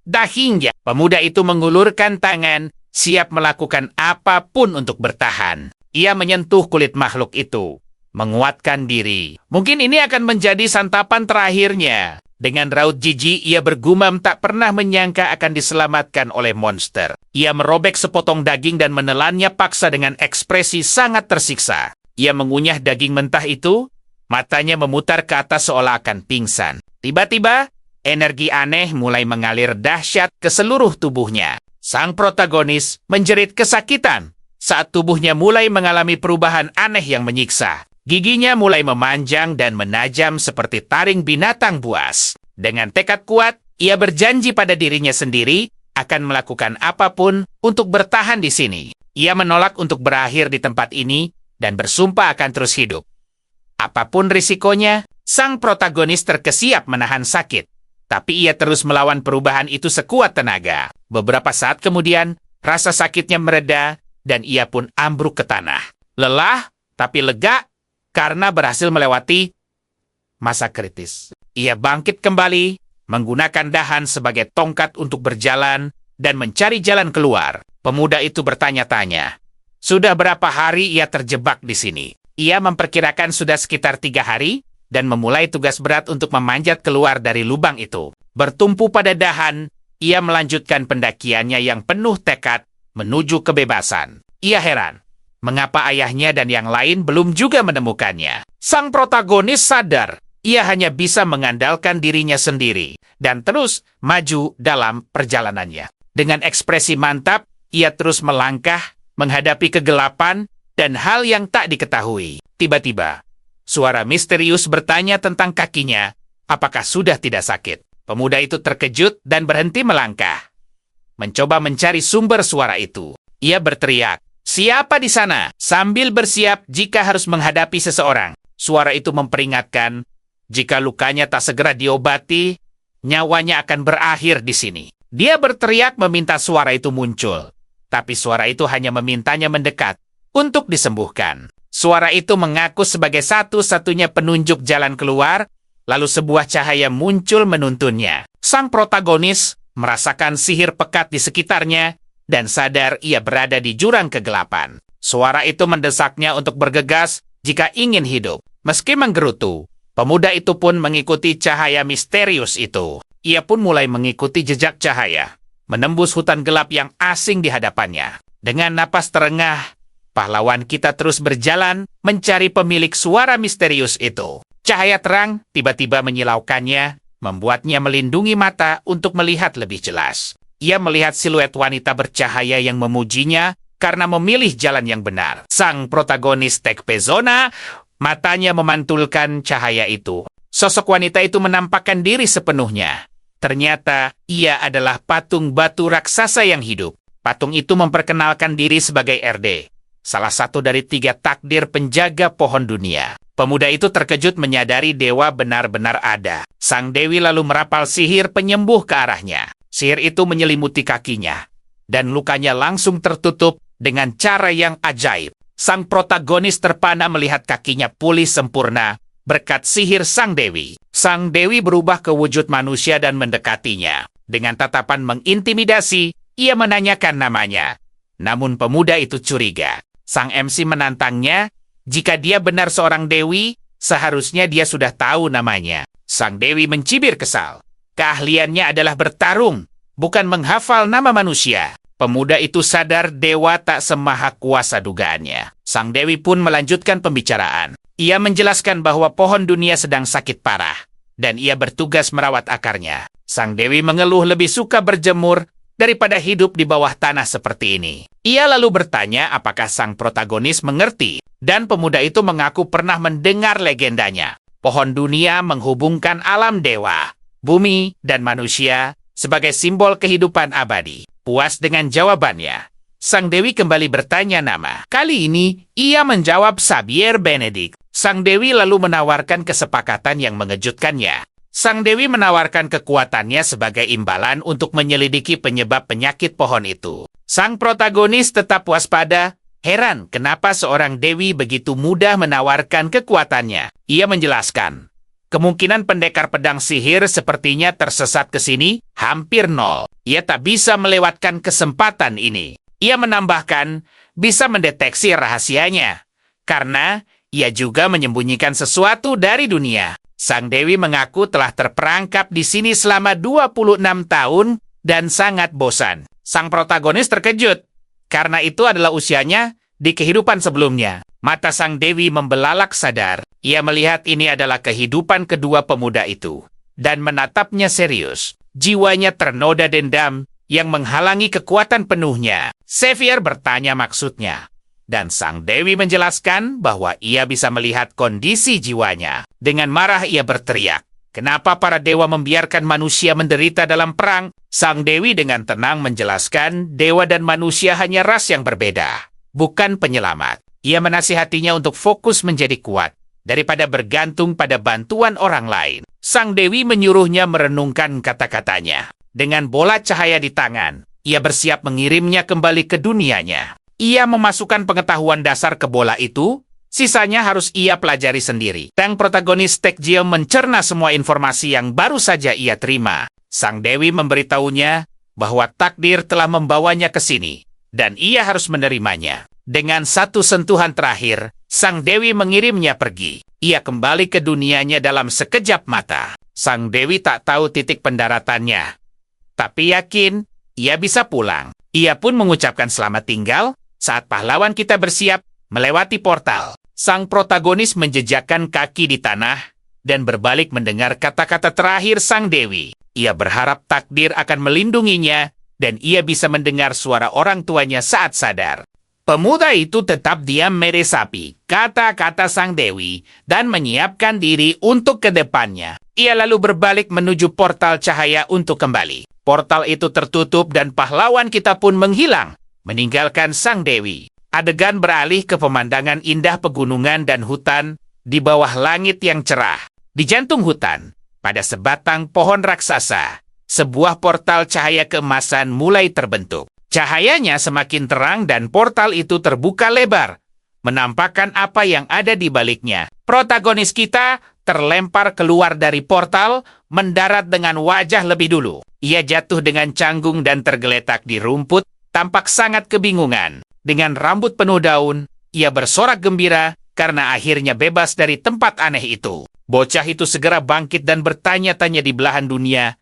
dagingnya. Pemuda itu mengulurkan tangan, siap melakukan apapun untuk bertahan. Ia menyentuh kulit makhluk itu, menguatkan diri. Mungkin ini akan menjadi santapan terakhirnya. Dengan raut jijik, ia bergumam tak pernah menyangka akan diselamatkan oleh monster. Ia merobek sepotong daging dan menelannya paksa dengan ekspresi sangat tersiksa. Ia mengunyah daging mentah itu, matanya memutar ke atas seolah akan pingsan. Tiba-tiba, energi aneh mulai mengalir dahsyat ke seluruh tubuhnya. Sang protagonis menjerit kesakitan saat tubuhnya mulai mengalami perubahan aneh yang menyiksa. Giginya mulai memanjang dan menajam seperti taring binatang buas. Dengan tekad kuat, ia berjanji pada dirinya sendiri akan melakukan apapun untuk bertahan di sini. Ia menolak untuk berakhir di tempat ini dan bersumpah akan terus hidup. Apapun risikonya, sang protagonis terkesiap menahan sakit. Tapi ia terus melawan perubahan itu sekuat tenaga. Beberapa saat kemudian, rasa sakitnya mereda dan ia pun ambruk ke tanah. Lelah, tapi lega karena berhasil melewati masa kritis. Ia bangkit kembali, menggunakan dahan sebagai tongkat untuk berjalan dan mencari jalan keluar. Pemuda itu bertanya-tanya, sudah berapa hari ia terjebak di sini? Ia memperkirakan sudah sekitar 3 hari, dan memulai tugas berat untuk memanjat keluar dari lubang itu. Bertumpu pada dahan, ia melanjutkan pendakiannya yang penuh tekad menuju kebebasan. Ia heran, mengapa ayahnya dan yang lain belum juga menemukannya. Sang protagonis sadar, ia hanya bisa mengandalkan dirinya sendiri, dan terus maju dalam perjalanannya. Dengan ekspresi mantap, ia terus melangkah, menghadapi kegelapan, dan hal yang tak diketahui. Tiba-tiba, suara misterius bertanya tentang kakinya, apakah sudah tidak sakit. Pemuda itu terkejut dan berhenti melangkah. Mencoba mencari sumber suara itu. Ia berteriak, "Siapa di sana?" Sambil bersiap jika harus menghadapi seseorang. Suara itu memperingatkan, jika lukanya tak segera diobati, nyawanya akan berakhir di sini. Dia berteriak meminta suara itu muncul. Tapi suara itu hanya memintanya mendekat untuk disembuhkan. Suara itu mengaku sebagai satu-satunya penunjuk jalan keluar, lalu sebuah cahaya muncul menuntunnya. Sang protagonis merasakan sihir pekat di sekitarnya dan sadar ia berada di jurang kegelapan. Suara itu mendesaknya untuk bergegas jika ingin hidup. Meski menggerutu, pemuda itu pun mengikuti cahaya misterius itu. Ia pun mulai mengikuti jejak cahaya, menembus hutan gelap yang asing di hadapannya. Dengan napas terengah, pahlawan kita terus berjalan mencari pemilik suara misterius itu. Cahaya terang tiba-tiba menyilaukannya, membuatnya melindungi mata untuk melihat lebih jelas. Ia melihat siluet wanita bercahaya yang memujinya karena memilih jalan yang benar. Sang protagonis Tech Pezona, matanya memantulkan cahaya itu. Sosok wanita itu menampakkan diri sepenuhnya. Ternyata ia adalah patung batu raksasa yang hidup. Patung itu memperkenalkan diri sebagai RD, salah satu dari 3 takdir penjaga pohon dunia. Pemuda itu terkejut menyadari dewa benar-benar ada. Sang dewi lalu merapal sihir penyembuh ke arahnya. Sihir itu menyelimuti kakinya, dan lukanya langsung tertutup dengan cara yang ajaib. Sang protagonis terpana melihat kakinya pulih sempurna berkat sihir sang dewi. Sang dewi berubah ke wujud manusia dan mendekatinya. Dengan tatapan mengintimidasi, ia menanyakan namanya. Namun pemuda itu curiga. Sang MC menantangnya, jika dia benar seorang dewi, seharusnya dia sudah tahu namanya. Sang dewi mencibir kesal. Keahliannya adalah bertarung, bukan menghafal nama manusia. Pemuda itu sadar dewa tak semaha kuasa dugaannya. Sang dewi pun melanjutkan pembicaraan. Ia menjelaskan bahwa pohon dunia sedang sakit parah, dan ia bertugas merawat akarnya. Sang dewi mengeluh lebih suka berjemur daripada hidup di bawah tanah seperti ini. Ia lalu bertanya apakah sang protagonis mengerti, dan pemuda itu mengaku pernah mendengar legendanya. Pohon dunia menghubungkan alam dewa, bumi, dan manusia sebagai simbol kehidupan abadi. Puas dengan jawabannya, sang dewi kembali bertanya nama. Kali ini, ia menjawab Xavier Benedict. Sang dewi lalu menawarkan kesepakatan yang mengejutkannya. Sang dewi menawarkan kekuatannya sebagai imbalan untuk menyelidiki penyebab penyakit pohon itu. Sang protagonis tetap waspada, heran kenapa seorang dewi begitu mudah menawarkan kekuatannya. Ia menjelaskan, kemungkinan pendekar pedang sihir sepertinya tersesat ke sini hampir nol. Ia tak bisa melewatkan kesempatan ini. Ia menambahkan, bisa mendeteksi rahasianya, karena ia juga menyembunyikan sesuatu dari dunia. Sang dewi mengaku telah terperangkap di sini selama 26 tahun dan sangat bosan. Sang protagonis terkejut, karena itu adalah usianya di kehidupan sebelumnya. Mata sang dewi membelalak sadar. Ia melihat ini adalah kehidupan kedua pemuda itu, dan menatapnya serius. Jiwanya ternoda dendam yang menghalangi kekuatan penuhnya. Xavier bertanya maksudnya, dan sang dewi menjelaskan bahwa ia bisa melihat kondisi jiwanya. Dengan marah ia berteriak, kenapa para dewa membiarkan manusia menderita dalam perang? Sang dewi dengan tenang menjelaskan, dewa dan manusia hanya ras yang berbeda, bukan penyelamat. Ia menasihatinya untuk fokus menjadi kuat, daripada bergantung pada bantuan orang lain. Sang dewi menyuruhnya merenungkan kata-katanya. Dengan bola cahaya di tangan, ia bersiap mengirimnya kembali ke dunianya. Ia memasukkan pengetahuan dasar ke bola itu, sisanya harus ia pelajari sendiri. Sang protagonis Tech Geo mencerna semua informasi yang baru saja ia terima. Sang dewi memberitahunya bahwa takdir telah membawanya ke sini, dan ia harus menerimanya. Dengan satu sentuhan terakhir, sang dewi mengirimnya pergi. Ia kembali ke dunianya dalam sekejap mata. Sang dewi tak tahu titik pendaratannya, tapi yakin ia bisa pulang. Ia pun mengucapkan selamat tinggal saat pahlawan kita bersiap melewati portal. Sang protagonis menjejakkan kaki di tanah dan berbalik mendengar kata-kata terakhir sang dewi. Ia berharap takdir akan melindunginya dan ia bisa mendengar suara orang tuanya saat sadar. Pemuda itu tetap diam meresapi kata-kata sang dewi dan menyiapkan diri untuk ke depannya. Ia lalu berbalik menuju portal cahaya untuk kembali. Portal itu tertutup dan pahlawan kita pun menghilang, meninggalkan sang dewi. Adegan beralih ke pemandangan indah pegunungan dan hutan di bawah langit yang cerah. Di jantung hutan, pada sebatang pohon raksasa, sebuah portal cahaya keemasan mulai terbentuk. Cahayanya semakin terang dan portal itu terbuka lebar, menampakkan apa yang ada di baliknya. Protagonis kita terlempar keluar dari portal, mendarat dengan wajah lebih dulu. Ia jatuh dengan canggung dan tergeletak di rumput, tampak sangat kebingungan. Dengan rambut penuh daun, ia bersorak gembira karena akhirnya bebas dari tempat aneh itu. Bocah itu segera bangkit dan bertanya-tanya di belahan dunia,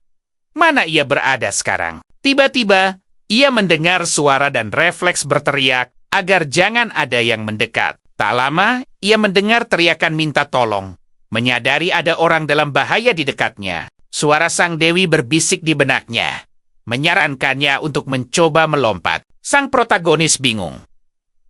mana ia berada sekarang. Tiba-tiba, ia mendengar suara dan refleks berteriak agar jangan ada yang mendekat. Tak lama, ia mendengar teriakan minta tolong. Menyadari ada orang dalam bahaya di dekatnya. Suara sang dewi berbisik di benaknya, menyarankannya untuk mencoba melompat. Sang protagonis bingung.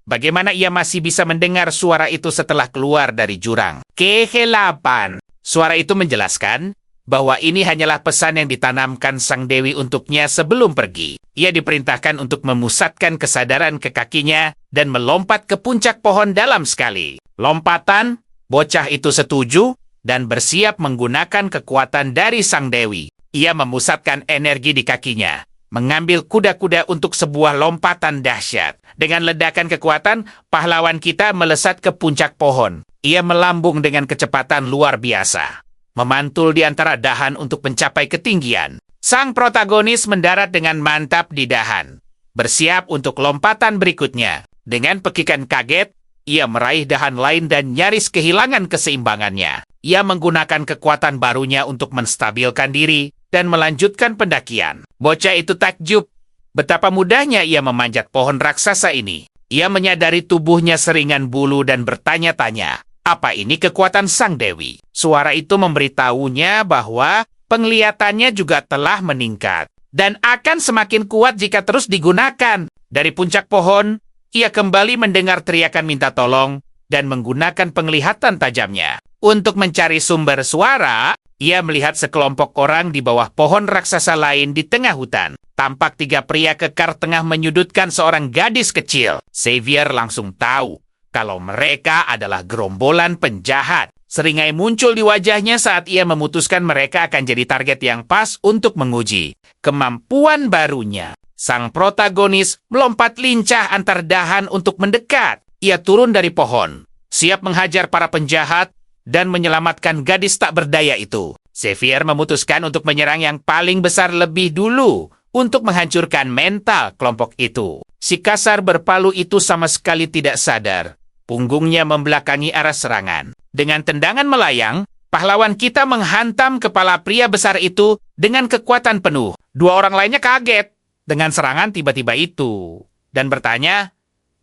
Bagaimana ia masih bisa mendengar suara itu setelah keluar dari jurang? Kegelapan. Suara itu menjelaskan bahwa ini hanyalah pesan yang ditanamkan sang dewi untuknya sebelum pergi. Ia diperintahkan untuk memusatkan kesadaran ke kakinya dan melompat ke puncak pohon dalam sekali. Lompatan, bocah itu setuju dan bersiap menggunakan kekuatan dari sang dewi. Ia memusatkan energi di kakinya, mengambil kuda-kuda untuk sebuah lompatan dahsyat. Dengan ledakan kekuatan, pahlawan kita melesat ke puncak pohon. Ia melambung dengan kecepatan luar biasa, memantul di antara dahan untuk mencapai ketinggian. Sang protagonis mendarat dengan mantap di dahan, bersiap untuk lompatan berikutnya. Dengan pekikan kaget, ia meraih dahan lain dan nyaris kehilangan keseimbangannya. Ia menggunakan kekuatan barunya untuk menstabilkan diri dan melanjutkan pendakian. Bocah itu takjub betapa mudahnya ia memanjat pohon raksasa ini. Ia menyadari tubuhnya seringan bulu dan bertanya-tanya, apa ini kekuatan sang dewi? Suara itu memberitahunya bahwa penglihatannya juga telah meningkat dan akan semakin kuat jika terus digunakan. Dari puncak pohon, ia kembali mendengar teriakan minta tolong dan menggunakan penglihatan tajamnya. Untuk mencari sumber suara, ia melihat sekelompok orang di bawah pohon raksasa lain di tengah hutan. Tampak 3 pria kekar tengah menyudutkan seorang gadis kecil. Xavier langsung tahu kalau mereka adalah gerombolan penjahat. Seringai muncul di wajahnya saat ia memutuskan mereka akan jadi target yang pas untuk menguji kemampuan barunya. Sang protagonis melompat lincah antar dahan untuk mendekat. Ia turun dari pohon, siap menghajar para penjahat dan menyelamatkan gadis tak berdaya itu. Xavier memutuskan untuk menyerang yang paling besar lebih dulu untuk menghancurkan mental kelompok itu. Si kasar berpalu itu sama sekali tidak sadar. Punggungnya membelakangi arah serangan. Dengan tendangan melayang, pahlawan kita menghantam kepala pria besar itu dengan kekuatan penuh. 2 orang lainnya kaget dengan serangan tiba-tiba itu dan bertanya,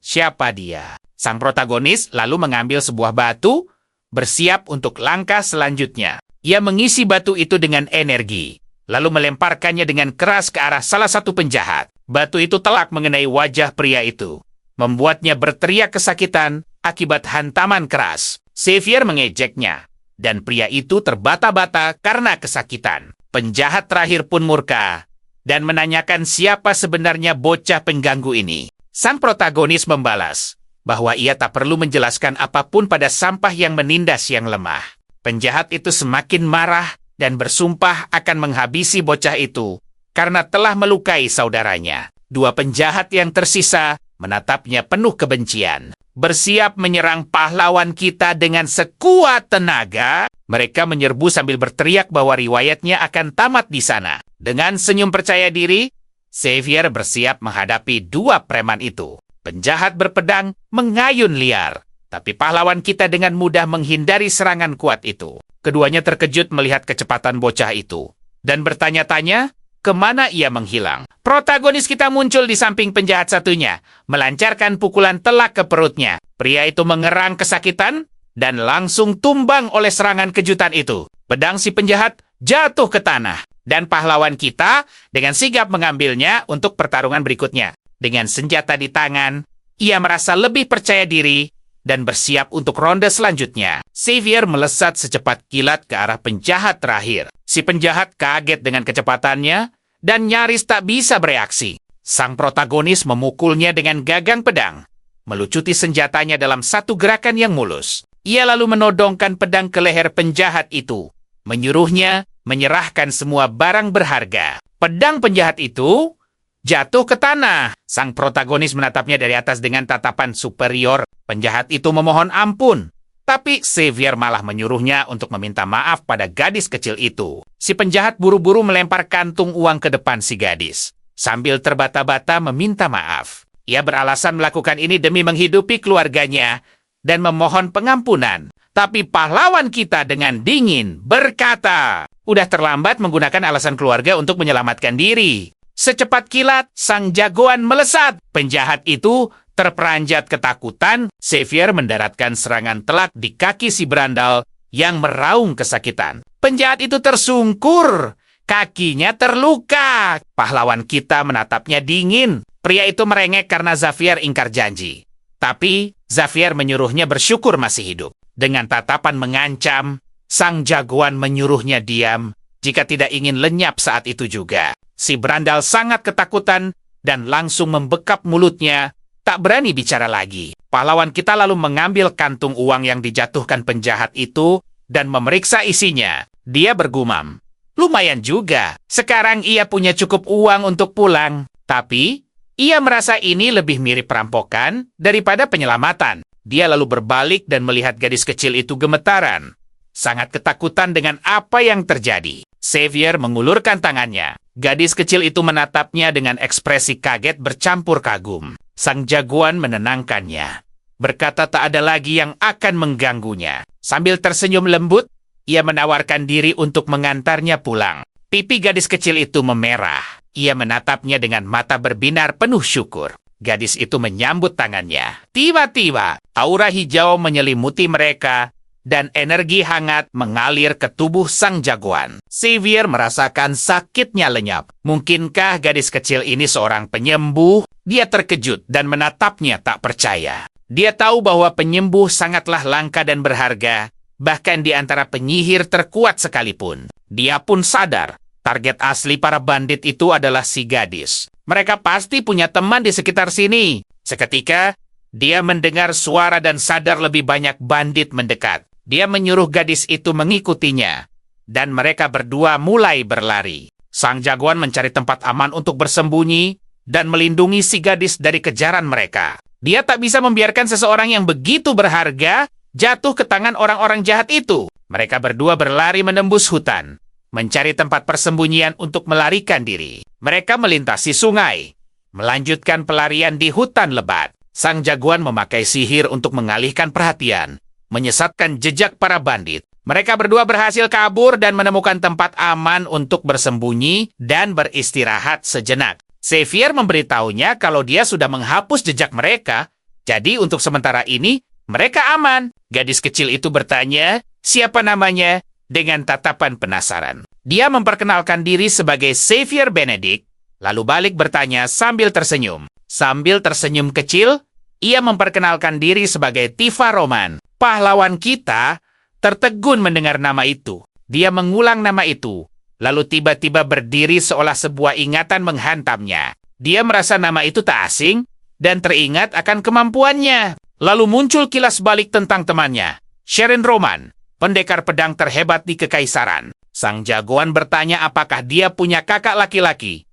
siapa dia? Sang protagonis lalu mengambil sebuah batu, bersiap untuk langkah selanjutnya. Ia mengisi batu itu dengan energi, lalu melemparkannya dengan keras ke arah salah satu penjahat. Batu itu telak mengenai wajah pria itu, membuatnya berteriak kesakitan akibat hantaman keras. Xavier mengejeknya, dan pria itu terbata-bata karena kesakitan. Penjahat terakhir pun murka dan menanyakan siapa sebenarnya bocah pengganggu ini. Sang protagonis membalas bahwa ia tak perlu menjelaskan apapun pada sampah yang menindas yang lemah. Penjahat itu semakin marah dan bersumpah akan menghabisi bocah itu karena telah melukai saudaranya. 2 penjahat yang tersisa menatapnya penuh kebencian, bersiap menyerang pahlawan kita dengan sekuat tenaga. Mereka menyerbu sambil berteriak bahwa riwayatnya akan tamat di sana. Dengan senyum percaya diri, Xavier bersiap menghadapi 2 preman itu. Penjahat berpedang mengayun liar, tapi pahlawan kita dengan mudah menghindari serangan kuat itu. Keduanya terkejut melihat kecepatan bocah itu dan bertanya-tanya kemana ia menghilang. Protagonis kita muncul di samping penjahat satunya, melancarkan pukulan telak ke perutnya. Pria itu mengerang kesakitan dan langsung tumbang oleh serangan kejutan itu. Pedang si penjahat jatuh ke tanah, dan pahlawan kita dengan sigap mengambilnya untuk pertarungan berikutnya. Dengan senjata di tangan, ia merasa lebih percaya diri dan bersiap untuk ronde selanjutnya. Xavier melesat secepat kilat ke arah penjahat terakhir. Si penjahat kaget dengan kecepatannya dan nyaris tak bisa bereaksi. Sang protagonis memukulnya dengan gagang pedang, melucuti senjatanya dalam satu gerakan yang mulus. Ia lalu menodongkan pedang ke leher penjahat itu, menyuruhnya menyerahkan semua barang berharga. Pedang penjahat itu jatuh ke tanah. Sang protagonis menatapnya dari atas dengan tatapan superior. Penjahat itu memohon ampun Tapi Xavier malah menyuruhnya untuk meminta maaf pada gadis kecil itu. Si penjahat buru-buru melempar kantung uang ke depan si gadis, sambil terbata-bata meminta maaf. Ia beralasan melakukan ini demi menghidupi keluarganya dan memohon pengampunan. Tapi pahlawan kita dengan dingin berkata, udah terlambat menggunakan alasan keluarga untuk menyelamatkan diri. Secepat kilat, sang jagoan melesat. Penjahat itu terperanjat ketakutan. Xavier mendaratkan serangan telak di kaki si berandal yang meraung kesakitan. Penjahat itu tersungkur. Kakinya terluka. Pahlawan kita menatapnya dingin. Pria itu merengek karena Xavier ingkar janji. Tapi Xavier menyuruhnya bersyukur masih hidup. Dengan tatapan mengancam, sang jagoan menyuruhnya diam jika tidak ingin lenyap saat itu juga. Si berandal sangat ketakutan dan langsung membekap mulutnya, tak berani bicara lagi. Pahlawan kita lalu mengambil kantung uang yang dijatuhkan penjahat itu dan memeriksa isinya. Dia bergumam, lumayan juga. Sekarang ia punya cukup uang untuk pulang. Tapi ia merasa ini lebih mirip perampokan daripada penyelamatan. Dia lalu berbalik dan melihat gadis kecil itu gemetaran. Sangat ketakutan dengan apa yang terjadi. Xavier mengulurkan tangannya. Gadis kecil itu menatapnya dengan ekspresi kaget bercampur kagum. Sang jagoan menenangkannya. Berkata tak ada lagi yang akan mengganggunya. Sambil tersenyum lembut, ia menawarkan diri untuk mengantarnya pulang. Pipi gadis kecil itu memerah. Ia menatapnya dengan mata berbinar penuh syukur. Gadis itu menyambut tangannya. Tiba-tiba, aura hijau menyelimuti mereka dan energi hangat mengalir ke tubuh sang jagoan. Xavier merasakan sakitnya lenyap. Mungkinkah gadis kecil ini seorang penyembuh? Dia terkejut dan menatapnya tak percaya. Dia tahu bahwa penyembuh sangatlah langka dan berharga, bahkan di antara penyihir terkuat sekalipun. Dia pun sadar, target asli para bandit itu adalah si gadis. Mereka pasti punya teman di sekitar sini. Seketika, dia mendengar suara dan sadar lebih banyak bandit mendekat. Dia menyuruh gadis itu mengikutinya, dan mereka berdua mulai berlari. Sang jagoan mencari tempat aman untuk bersembunyi dan melindungi si gadis dari kejaran mereka. Dia tak bisa membiarkan seseorang yang begitu berharga jatuh ke tangan orang-orang jahat itu. Mereka berdua berlari menembus hutan, mencari tempat persembunyian untuk melarikan diri. Mereka melintasi sungai, melanjutkan pelarian di hutan lebat. Sang jagoan memakai sihir untuk mengalihkan perhatian, menyesatkan jejak para bandit. Mereka berdua berhasil kabur dan menemukan tempat aman untuk bersembunyi dan beristirahat sejenak. Xavier memberitahunya kalau dia sudah menghapus jejak mereka, jadi untuk sementara ini mereka aman. Gadis kecil itu bertanya, siapa namanya? Dengan tatapan penasaran. Dia memperkenalkan diri sebagai Xavier Benedict, lalu balik bertanya sambil tersenyum. Sambil tersenyum kecil, ia memperkenalkan diri sebagai Tifa Roman. Pahlawan kita tertegun mendengar nama itu. Dia mengulang nama itu, lalu tiba-tiba berdiri seolah sebuah ingatan menghantamnya. Dia merasa nama itu tak asing dan teringat akan kemampuannya. Lalu muncul kilas balik tentang temannya, Sharon Roman, pendekar pedang terhebat di Kekaisaran. Sang jagoan bertanya apakah dia punya kakak laki-laki.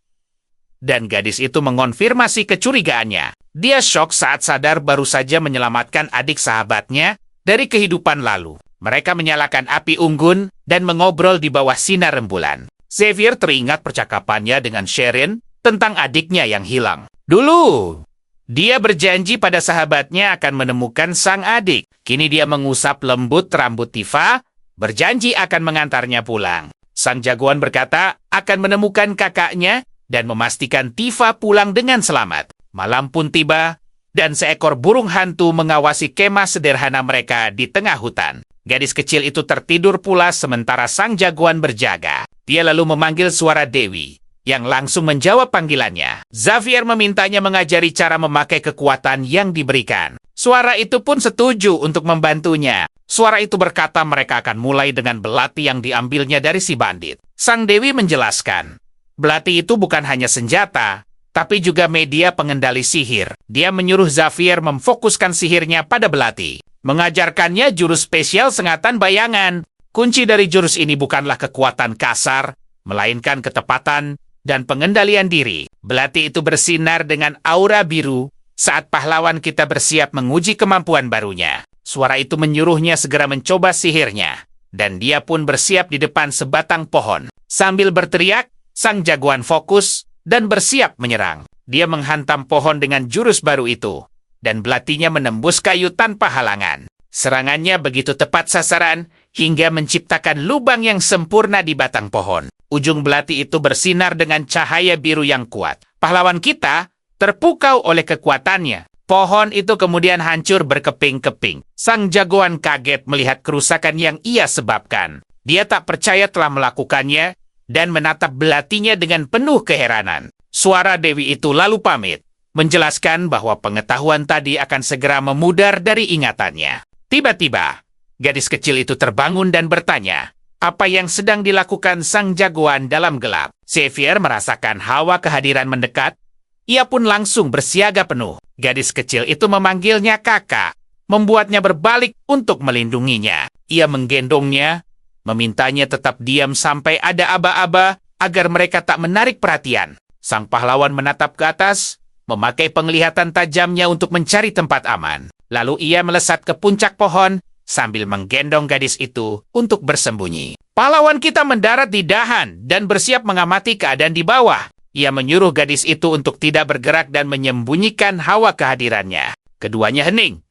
Dan gadis itu mengonfirmasi kecurigaannya. Dia syok saat sadar baru saja menyelamatkan adik sahabatnya dari kehidupan lalu. Mereka menyalakan api unggun dan mengobrol di bawah sinar rembulan. Xavier teringat percakapannya dengan Sharon tentang adiknya yang hilang. Dulu, dia berjanji pada sahabatnya akan menemukan sang adik. Kini dia mengusap lembut rambut Tifa, berjanji akan mengantarnya pulang. Sang jagoan berkata akan menemukan kakaknya dan memastikan Tifa pulang dengan selamat. Malam pun tiba, dan seekor burung hantu mengawasi kemah sederhana mereka di tengah hutan. Gadis kecil itu tertidur pulas sementara sang jagoan berjaga. Dia lalu memanggil suara Dewi, yang langsung menjawab panggilannya. Xavier memintanya mengajari cara memakai kekuatan yang diberikan. Suara itu pun setuju untuk membantunya. Suara itu berkata mereka akan mulai dengan belati yang diambilnya dari si bandit. Sang Dewi menjelaskan, belati itu bukan hanya senjata, tapi juga media pengendali sihir. Dia menyuruh Xavier memfokuskan sihirnya pada belati. Mengajarkannya jurus spesial sengatan bayangan. Kunci dari jurus ini bukanlah kekuatan kasar, melainkan ketepatan dan pengendalian diri. Belati itu bersinar dengan aura biru saat pahlawan kita bersiap menguji kemampuan barunya. Suara itu menyuruhnya segera mencoba sihirnya, dan dia pun bersiap di depan sebatang pohon. Sambil berteriak, sang jagoan fokus dan bersiap menyerang. Dia menghantam pohon dengan jurus baru itu, dan belatinya menembus kayu tanpa halangan. Serangannya begitu tepat sasaran, hingga menciptakan lubang yang sempurna di batang pohon. Ujung belati itu bersinar dengan cahaya biru yang kuat. Pahlawan kita terpukau oleh kekuatannya. Pohon itu kemudian hancur berkeping-keping. Sang jagoan kaget melihat kerusakan yang ia sebabkan. Dia tak percaya telah melakukannya dan menatap belatinya dengan penuh keheranan. Suara Dewi itu lalu pamit, menjelaskan bahwa pengetahuan tadi akan segera memudar dari ingatannya. Tiba-tiba, gadis kecil itu terbangun dan bertanya, apa yang sedang dilakukan sang jagoan dalam gelap. Xavier merasakan hawa kehadiran mendekat. Ia pun langsung bersiaga penuh. Gadis kecil itu memanggilnya kakak, membuatnya berbalik untuk melindunginya. Ia menggendongnya, memintanya tetap diam sampai ada aba-aba agar mereka tak menarik perhatian. Sang pahlawan menatap ke atas, memakai penglihatan tajamnya untuk mencari tempat aman. Lalu ia melesat ke puncak pohon sambil menggendong gadis itu untuk bersembunyi. Pahlawan kita mendarat di dahan dan bersiap mengamati keadaan di bawah. Ia menyuruh gadis itu untuk tidak bergerak dan menyembunyikan hawa kehadirannya. Keduanya hening,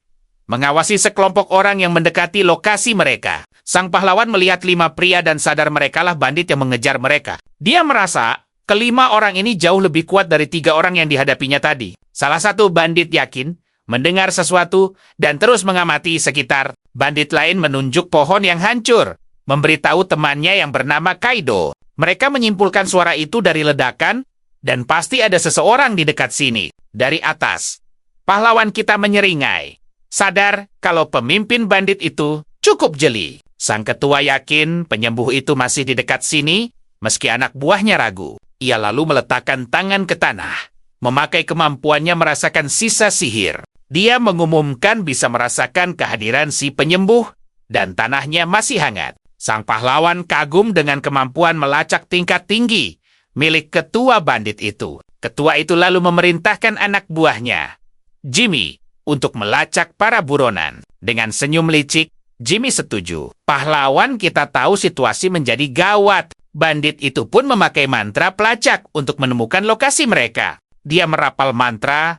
mengawasi sekelompok orang yang mendekati lokasi mereka. Sang pahlawan melihat 5 pria dan sadar merekalah bandit yang mengejar mereka. Dia merasa kelima orang ini jauh lebih kuat dari 3 orang yang dihadapinya tadi. Salah satu bandit yakin mendengar sesuatu dan terus mengamati sekitar. Bandit lain menunjuk pohon yang hancur, memberitahu temannya yang bernama Kaido. Mereka menyimpulkan suara itu dari ledakan, dan pasti ada seseorang di dekat sini. Dari atas, pahlawan kita menyeringai, sadar kalau pemimpin bandit itu cukup jeli. Sang ketua yakin penyembuh itu masih di dekat sini, meski anak buahnya ragu. Ia lalu meletakkan tangan ke tanah, memakai kemampuannya merasakan sisa sihir. Dia mengumumkan bisa merasakan kehadiran si penyembuh, dan tanahnya masih hangat. Sang pahlawan kagum dengan kemampuan melacak tingkat tinggi milik ketua bandit itu. Ketua itu lalu memerintahkan anak buahnya, Jimmy, untuk melacak para buronan. Dengan senyum licik, Jimmy setuju. Pahlawan kita tahu situasi menjadi gawat. Bandit itu pun memakai mantra pelacak untuk menemukan lokasi mereka. Dia merapal mantra,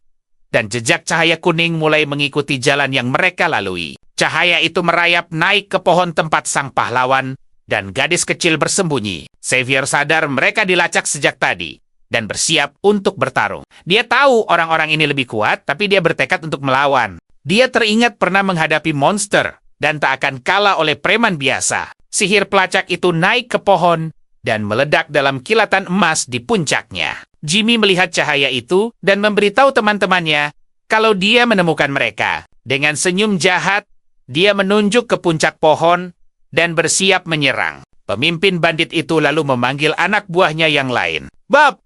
dan jejak cahaya kuning mulai mengikuti jalan yang mereka lalui. Cahaya itu merayap naik ke pohon tempat sang pahlawan, dan gadis kecil bersembunyi. Xavier sadar mereka dilacak sejak tadi, dan bersiap untuk bertarung. Dia tahu orang-orang ini lebih kuat, tapi dia bertekad untuk melawan. Dia teringat pernah menghadapi monster, dan tak akan kalah oleh preman biasa. Sihir pelacak itu naik ke pohon, dan meledak dalam kilatan emas di puncaknya. Jimmy melihat cahaya itu dan memberitahu teman-temannya kalau dia menemukan mereka. Dengan senyum jahat, dia menunjuk ke puncak pohon dan bersiap menyerang. Pemimpin bandit itu lalu memanggil anak buahnya yang lain, Bob,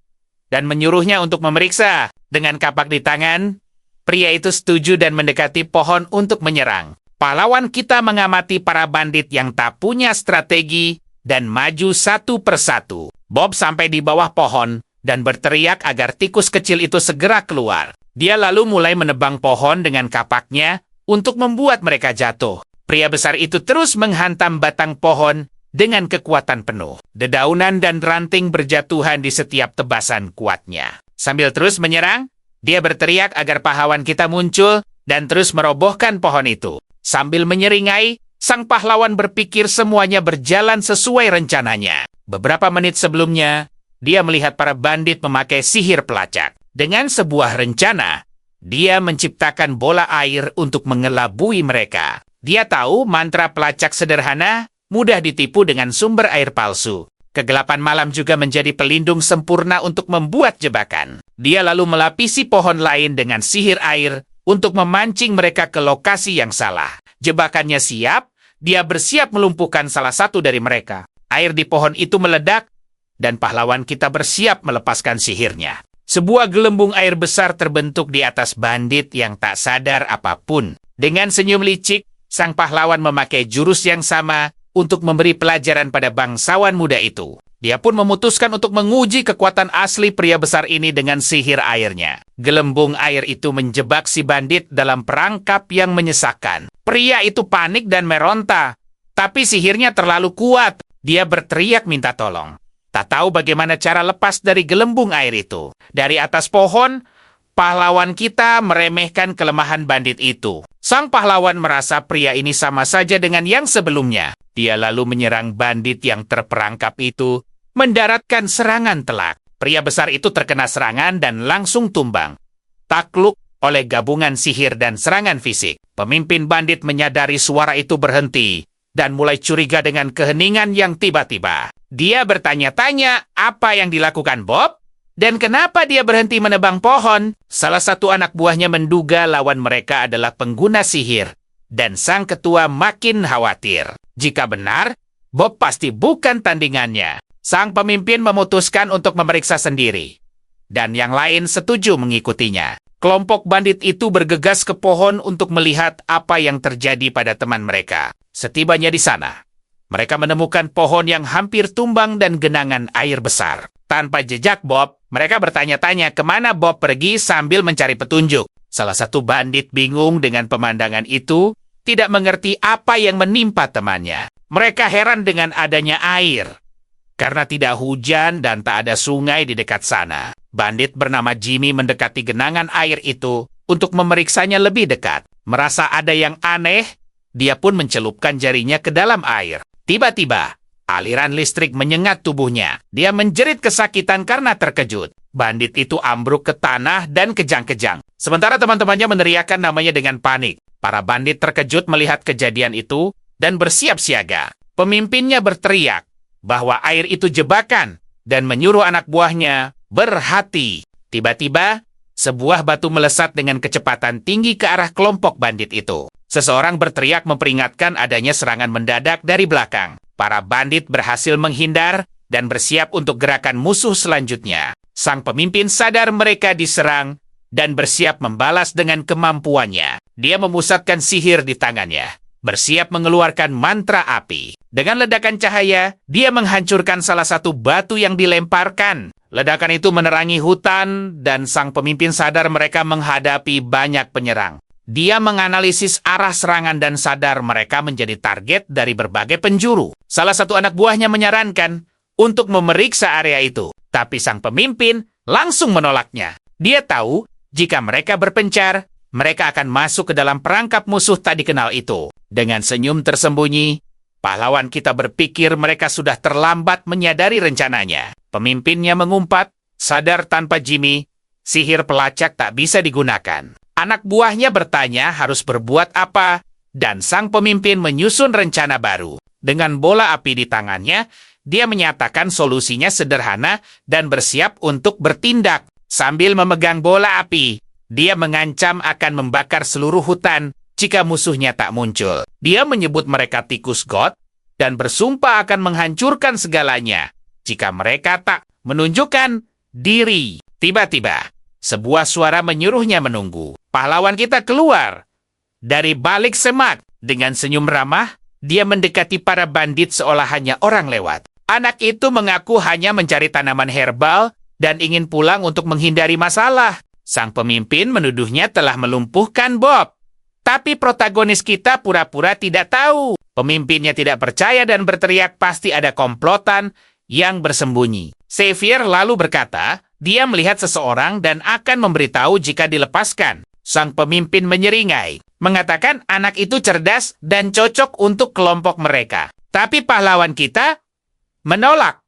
dan menyuruhnya untuk memeriksa. Dengan kapak di tangan, pria itu setuju dan mendekati pohon untuk menyerang. Pahlawan kita mengamati para bandit yang tak punya strategi dan maju satu persatu. Bob sampai di bawah pohon dan berteriak agar tikus kecil itu segera keluar. Dia lalu mulai menebang pohon dengan kapaknya untuk membuat mereka jatuh. Pria besar itu terus menghantam batang pohon dengan kekuatan penuh. Dedaunan dan ranting berjatuhan di setiap tebasan kuatnya. Sambil terus menyerang, dia berteriak agar pahlawan kita muncul dan terus merobohkan pohon itu. Sambil menyeringai, sang pahlawan berpikir semuanya berjalan sesuai rencananya. Beberapa menit sebelumnya, dia melihat para bandit memakai sihir pelacak. Dengan sebuah rencana, dia menciptakan bola air untuk mengelabui mereka. Dia tahu mantra pelacak sederhana mudah ditipu dengan sumber air palsu. Kegelapan malam juga menjadi pelindung sempurna untuk membuat jebakan. Dia lalu melapisi pohon lain dengan sihir air untuk memancing mereka ke lokasi yang salah. Jebakannya siap, dia bersiap melumpuhkan salah satu dari mereka. Air di pohon itu meledak, dan pahlawan kita bersiap melepaskan sihirnya. Sebuah gelembung air besar terbentuk di atas bandit yang tak sadar apapun. Dengan senyum licik, sang pahlawan memakai jurus yang sama untuk memberi pelajaran pada bangsawan muda itu. Dia pun memutuskan untuk menguji kekuatan asli pria besar ini dengan sihir airnya. Gelembung air itu menjebak si bandit dalam perangkap yang menyesakkan. Pria itu panik dan meronta, tapi sihirnya terlalu kuat. Dia berteriak minta tolong. Tak tahu bagaimana cara lepas dari gelembung air itu. Dari atas pohon, pahlawan kita meremehkan kelemahan bandit itu. Sang pahlawan merasa pria ini sama saja dengan yang sebelumnya. Dia lalu menyerang bandit yang terperangkap itu, mendaratkan serangan telak. Pria besar itu terkena serangan dan langsung tumbang. Takluk oleh gabungan sihir dan serangan fisik. Pemimpin bandit menyadari suara itu berhenti dan mulai curiga dengan keheningan yang tiba-tiba. Dia bertanya-tanya apa yang dilakukan Bob dan kenapa dia berhenti menebang pohon. Salah satu anak buahnya menduga lawan mereka adalah pengguna sihir, dan sang ketua makin khawatir. Jika benar, Bob pasti bukan tandingannya. Sang pemimpin memutuskan untuk memeriksa sendiri, dan yang lain setuju mengikutinya. Kelompok bandit itu bergegas ke pohon untuk melihat apa yang terjadi pada teman mereka. Setibanya di sana, mereka menemukan pohon yang hampir tumbang dan genangan air besar. Tanpa jejak Bob, mereka bertanya-tanya kemana Bob pergi sambil mencari petunjuk. Salah satu bandit bingung dengan pemandangan itu, tidak mengerti apa yang menimpa temannya. Mereka heran dengan adanya air, karena tidak hujan dan tak ada sungai di dekat sana. Bandit bernama Jimmy mendekati genangan air itu untuk memeriksanya lebih dekat. Merasa ada yang aneh, dia pun mencelupkan jarinya ke dalam air. Tiba-tiba, aliran listrik menyengat tubuhnya. Dia menjerit kesakitan karena terkejut. Bandit itu ambruk ke tanah dan kejang-kejang. Sementara teman-temannya meneriakkan namanya dengan panik. Para bandit terkejut melihat kejadian itu dan bersiap siaga. Pemimpinnya berteriak bahwa air itu jebakan dan menyuruh anak buahnya berhati. Tiba-tiba, sebuah batu melesat dengan kecepatan tinggi ke arah kelompok bandit itu. Seseorang berteriak memperingatkan adanya serangan mendadak dari belakang. Para bandit berhasil menghindar dan bersiap untuk gerakan musuh selanjutnya. Sang pemimpin sadar mereka diserang dan bersiap membalas dengan kemampuannya. Dia memusatkan sihir di tangannya, bersiap mengeluarkan mantra api. Dengan ledakan cahaya, dia menghancurkan salah satu batu yang dilemparkan. Ledakan itu menerangi hutan, dan sang pemimpin sadar mereka menghadapi banyak penyerang. Dia menganalisis arah serangan dan sadar mereka menjadi target dari berbagai penjuru. Salah satu anak buahnya menyarankan untuk memeriksa area itu, tapi sang pemimpin langsung menolaknya. Dia tahu jika mereka berpencar, mereka akan masuk ke dalam perangkap musuh tak dikenal itu. Dengan senyum tersembunyi, pahlawan kita berpikir mereka sudah terlambat menyadari rencananya. Pemimpinnya mengumpat, sadar tanpa Jimmy, sihir pelacak tak bisa digunakan. Anak buahnya bertanya harus berbuat apa, dan sang pemimpin menyusun rencana baru. Dengan bola api di tangannya, dia menyatakan solusinya sederhana dan bersiap untuk bertindak. Sambil memegang bola api, dia mengancam akan membakar seluruh hutan jika musuhnya tak muncul. Dia menyebut mereka tikus god dan bersumpah akan menghancurkan segalanya jika mereka tak menunjukkan diri. Tiba-tiba, sebuah suara menyuruhnya menunggu. Pahlawan kita keluar dari balik semak. Dengan senyum ramah, dia mendekati para bandit seolah hanya orang lewat. Anak itu mengaku hanya mencari tanaman herbal dan ingin pulang untuk menghindari masalah. Sang pemimpin menuduhnya telah melumpuhkan Bob. Tapi protagonis kita pura-pura tidak tahu. Pemimpinnya tidak percaya dan berteriak pasti ada komplotan yang bersembunyi. Xavier lalu berkata, dia melihat seseorang dan akan memberitahu jika dilepaskan. Sang pemimpin menyeringai, mengatakan anak itu cerdas dan cocok untuk kelompok mereka. Tapi pahlawan kita menolak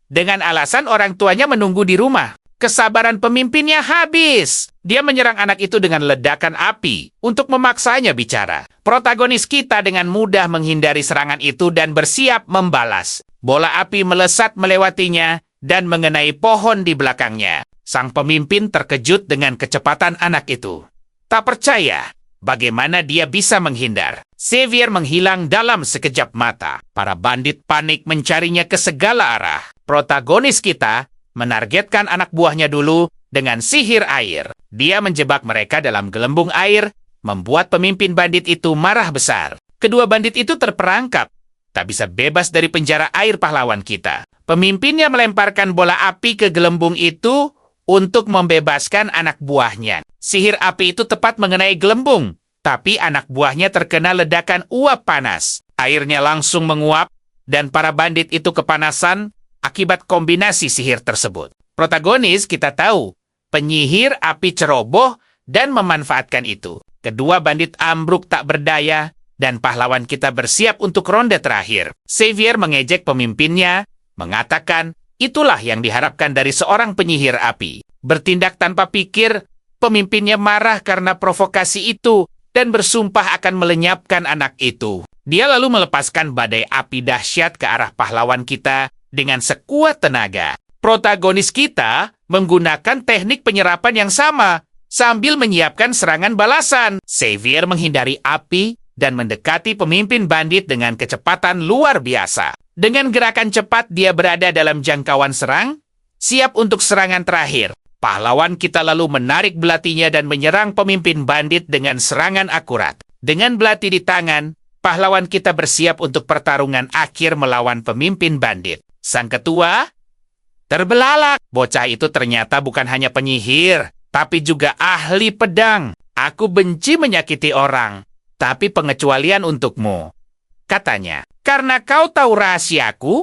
dengan alasan orang tuanya menunggu di rumah. Kesabaran pemimpinnya habis. Dia menyerang anak itu dengan ledakan api untuk memaksanya bicara. Protagonis kita dengan mudah menghindari serangan itu dan bersiap membalas. Bola api melesat melewatinya dan mengenai pohon di belakangnya. Sang pemimpin terkejut dengan kecepatan anak itu. Tak percaya bagaimana dia bisa menghindar. Xavier menghilang dalam sekejap mata. Para bandit panik mencarinya ke segala arah. Protagonis kita menargetkan anak buahnya dulu dengan sihir air. Dia menjebak mereka dalam gelembung air, membuat pemimpin bandit itu marah besar. Kedua bandit itu terperangkap, tak bisa bebas dari penjara air pahlawan kita. Pemimpinnya melemparkan bola api ke gelembung itu untuk membebaskan anak buahnya. Sihir api itu tepat mengenai gelembung, tapi anak buahnya terkena ledakan uap panas. Airnya langsung menguap, dan para bandit itu kepanasan akibat kombinasi sihir tersebut. Protagonis kita tahu, penyihir api ceroboh dan memanfaatkan itu. Kedua bandit ambruk tak berdaya, dan pahlawan kita bersiap untuk ronde terakhir. Xavier mengejek pemimpinnya, mengatakan, itulah yang diharapkan dari seorang penyihir api. Bertindak tanpa pikir, pemimpinnya marah karena provokasi itu dan bersumpah akan melenyapkan anak itu. Dia lalu melepaskan badai api dahsyat ke arah pahlawan kita dengan sekuat tenaga. Protagonis kita menggunakan teknik penyerapan yang sama sambil menyiapkan serangan balasan. Xavier menghindari api dan mendekati pemimpin bandit dengan kecepatan luar biasa. Dengan gerakan cepat dia berada dalam jangkauan serang, siap untuk serangan terakhir. Pahlawan kita lalu menarik belatinya dan menyerang pemimpin bandit dengan serangan akurat. Dengan belati di tangan, pahlawan kita bersiap untuk pertarungan akhir melawan pemimpin bandit. Sang ketua terbelalak. Bocah itu ternyata bukan hanya penyihir, tapi juga ahli pedang. Aku benci menyakiti orang, tapi pengecualian untukmu, katanya. Karena kau tahu rahasiaku,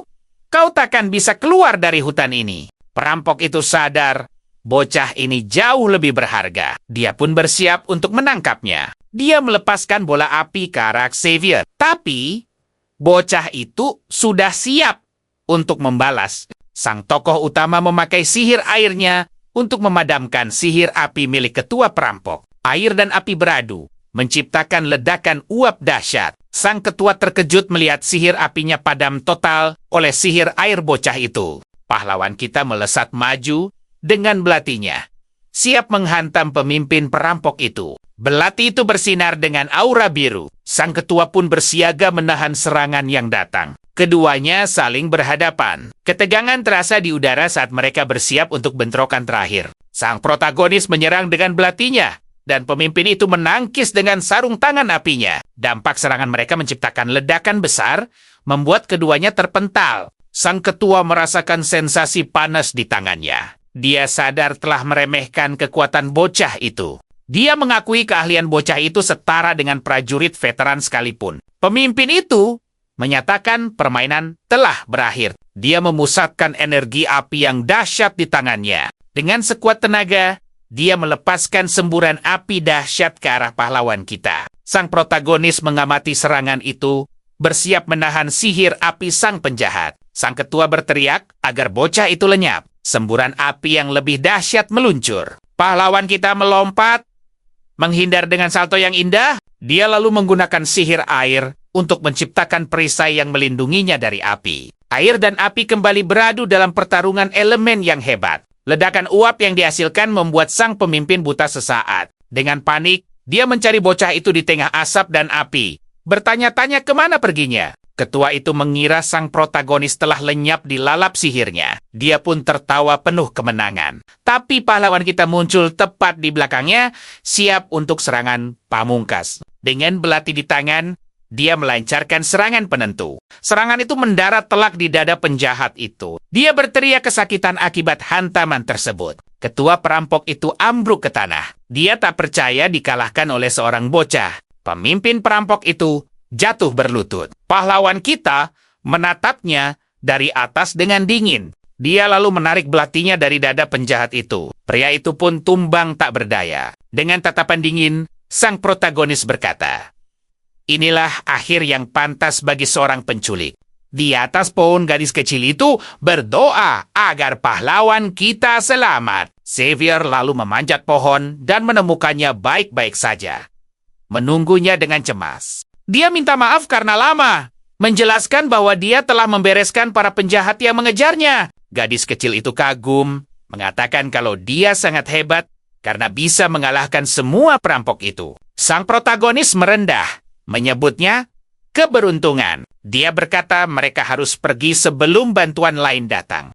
kau takkan bisa keluar dari hutan ini. Perampok itu sadar, bocah ini jauh lebih berharga. Dia pun bersiap untuk menangkapnya. Dia melepaskan bola api ke arah Xavier. Tapi, bocah itu sudah siap untuk membalas. Sang tokoh utama memakai sihir airnya untuk memadamkan sihir api milik ketua perampok. Air dan api beradu, menciptakan ledakan uap dahsyat. Sang ketua terkejut melihat sihir apinya padam total oleh sihir air bocah itu. Pahlawan kita melesat maju dengan belatinya, siap menghantam pemimpin perampok itu. Belati itu bersinar dengan aura biru. Sang ketua pun bersiaga menahan serangan yang datang. Keduanya saling berhadapan. Ketegangan terasa di udara saat mereka bersiap untuk bentrokan terakhir. Sang protagonis menyerang dengan belatinya, dan pemimpin itu menangkis dengan sarung tangan apinya. Dampak serangan mereka menciptakan ledakan besar, membuat keduanya terpental. Sang ketua merasakan sensasi panas di tangannya. Dia sadar telah meremehkan kekuatan bocah itu. Dia mengakui keahlian bocah itu setara dengan prajurit veteran sekalipun. Pemimpin itu menyatakan permainan telah berakhir. Dia memusatkan energi api yang dahsyat di tangannya. Dengan sekuat tenaga, dia melepaskan semburan api dahsyat ke arah pahlawan kita. Sang protagonis mengamati serangan itu, bersiap menahan sihir api sang penjahat. Sang ketua berteriak agar bocah itu lenyap. Semburan api yang lebih dahsyat meluncur. Pahlawan kita melompat, menghindar dengan salto yang indah. Dia lalu menggunakan sihir air untuk menciptakan perisai yang melindunginya dari api. Air dan api kembali beradu dalam pertarungan elemen yang hebat. Ledakan uap yang dihasilkan membuat sang pemimpin buta sesaat. Dengan panik, dia mencari bocah itu di tengah asap dan api. Bertanya-tanya kemana perginya. Ketua itu mengira sang protagonis telah lenyap di lalap sihirnya. Dia pun tertawa penuh kemenangan. Tapi pahlawan kita muncul tepat di belakangnya, siap untuk serangan pamungkas. Dengan belati di tangan, dia melancarkan serangan penentu. Serangan itu mendarat telak di dada penjahat itu. Dia berteriak kesakitan akibat hantaman tersebut. Ketua perampok itu ambruk ke tanah. Dia tak percaya dikalahkan oleh seorang bocah. Pemimpin perampok itu jatuh berlutut. Pahlawan kita menatapnya dari atas dengan dingin. Dia lalu menarik belatinya dari dada penjahat itu. Pria itu pun tumbang tak berdaya. Dengan tatapan dingin, sang protagonis berkata, "Inilah akhir yang pantas bagi seorang penculik." Di atas pohon gadis kecil itu berdoa agar pahlawan kita selamat. Xavier lalu memanjat pohon dan menemukannya baik-baik saja. Menunggunya dengan cemas. Dia minta maaf karena lama, menjelaskan bahwa dia telah membereskan para penjahat yang mengejarnya. Gadis kecil itu kagum, mengatakan kalau dia sangat hebat karena bisa mengalahkan semua perampok itu. Sang protagonis merendah, menyebutnya keberuntungan. Dia berkata mereka harus pergi sebelum bantuan lain datang.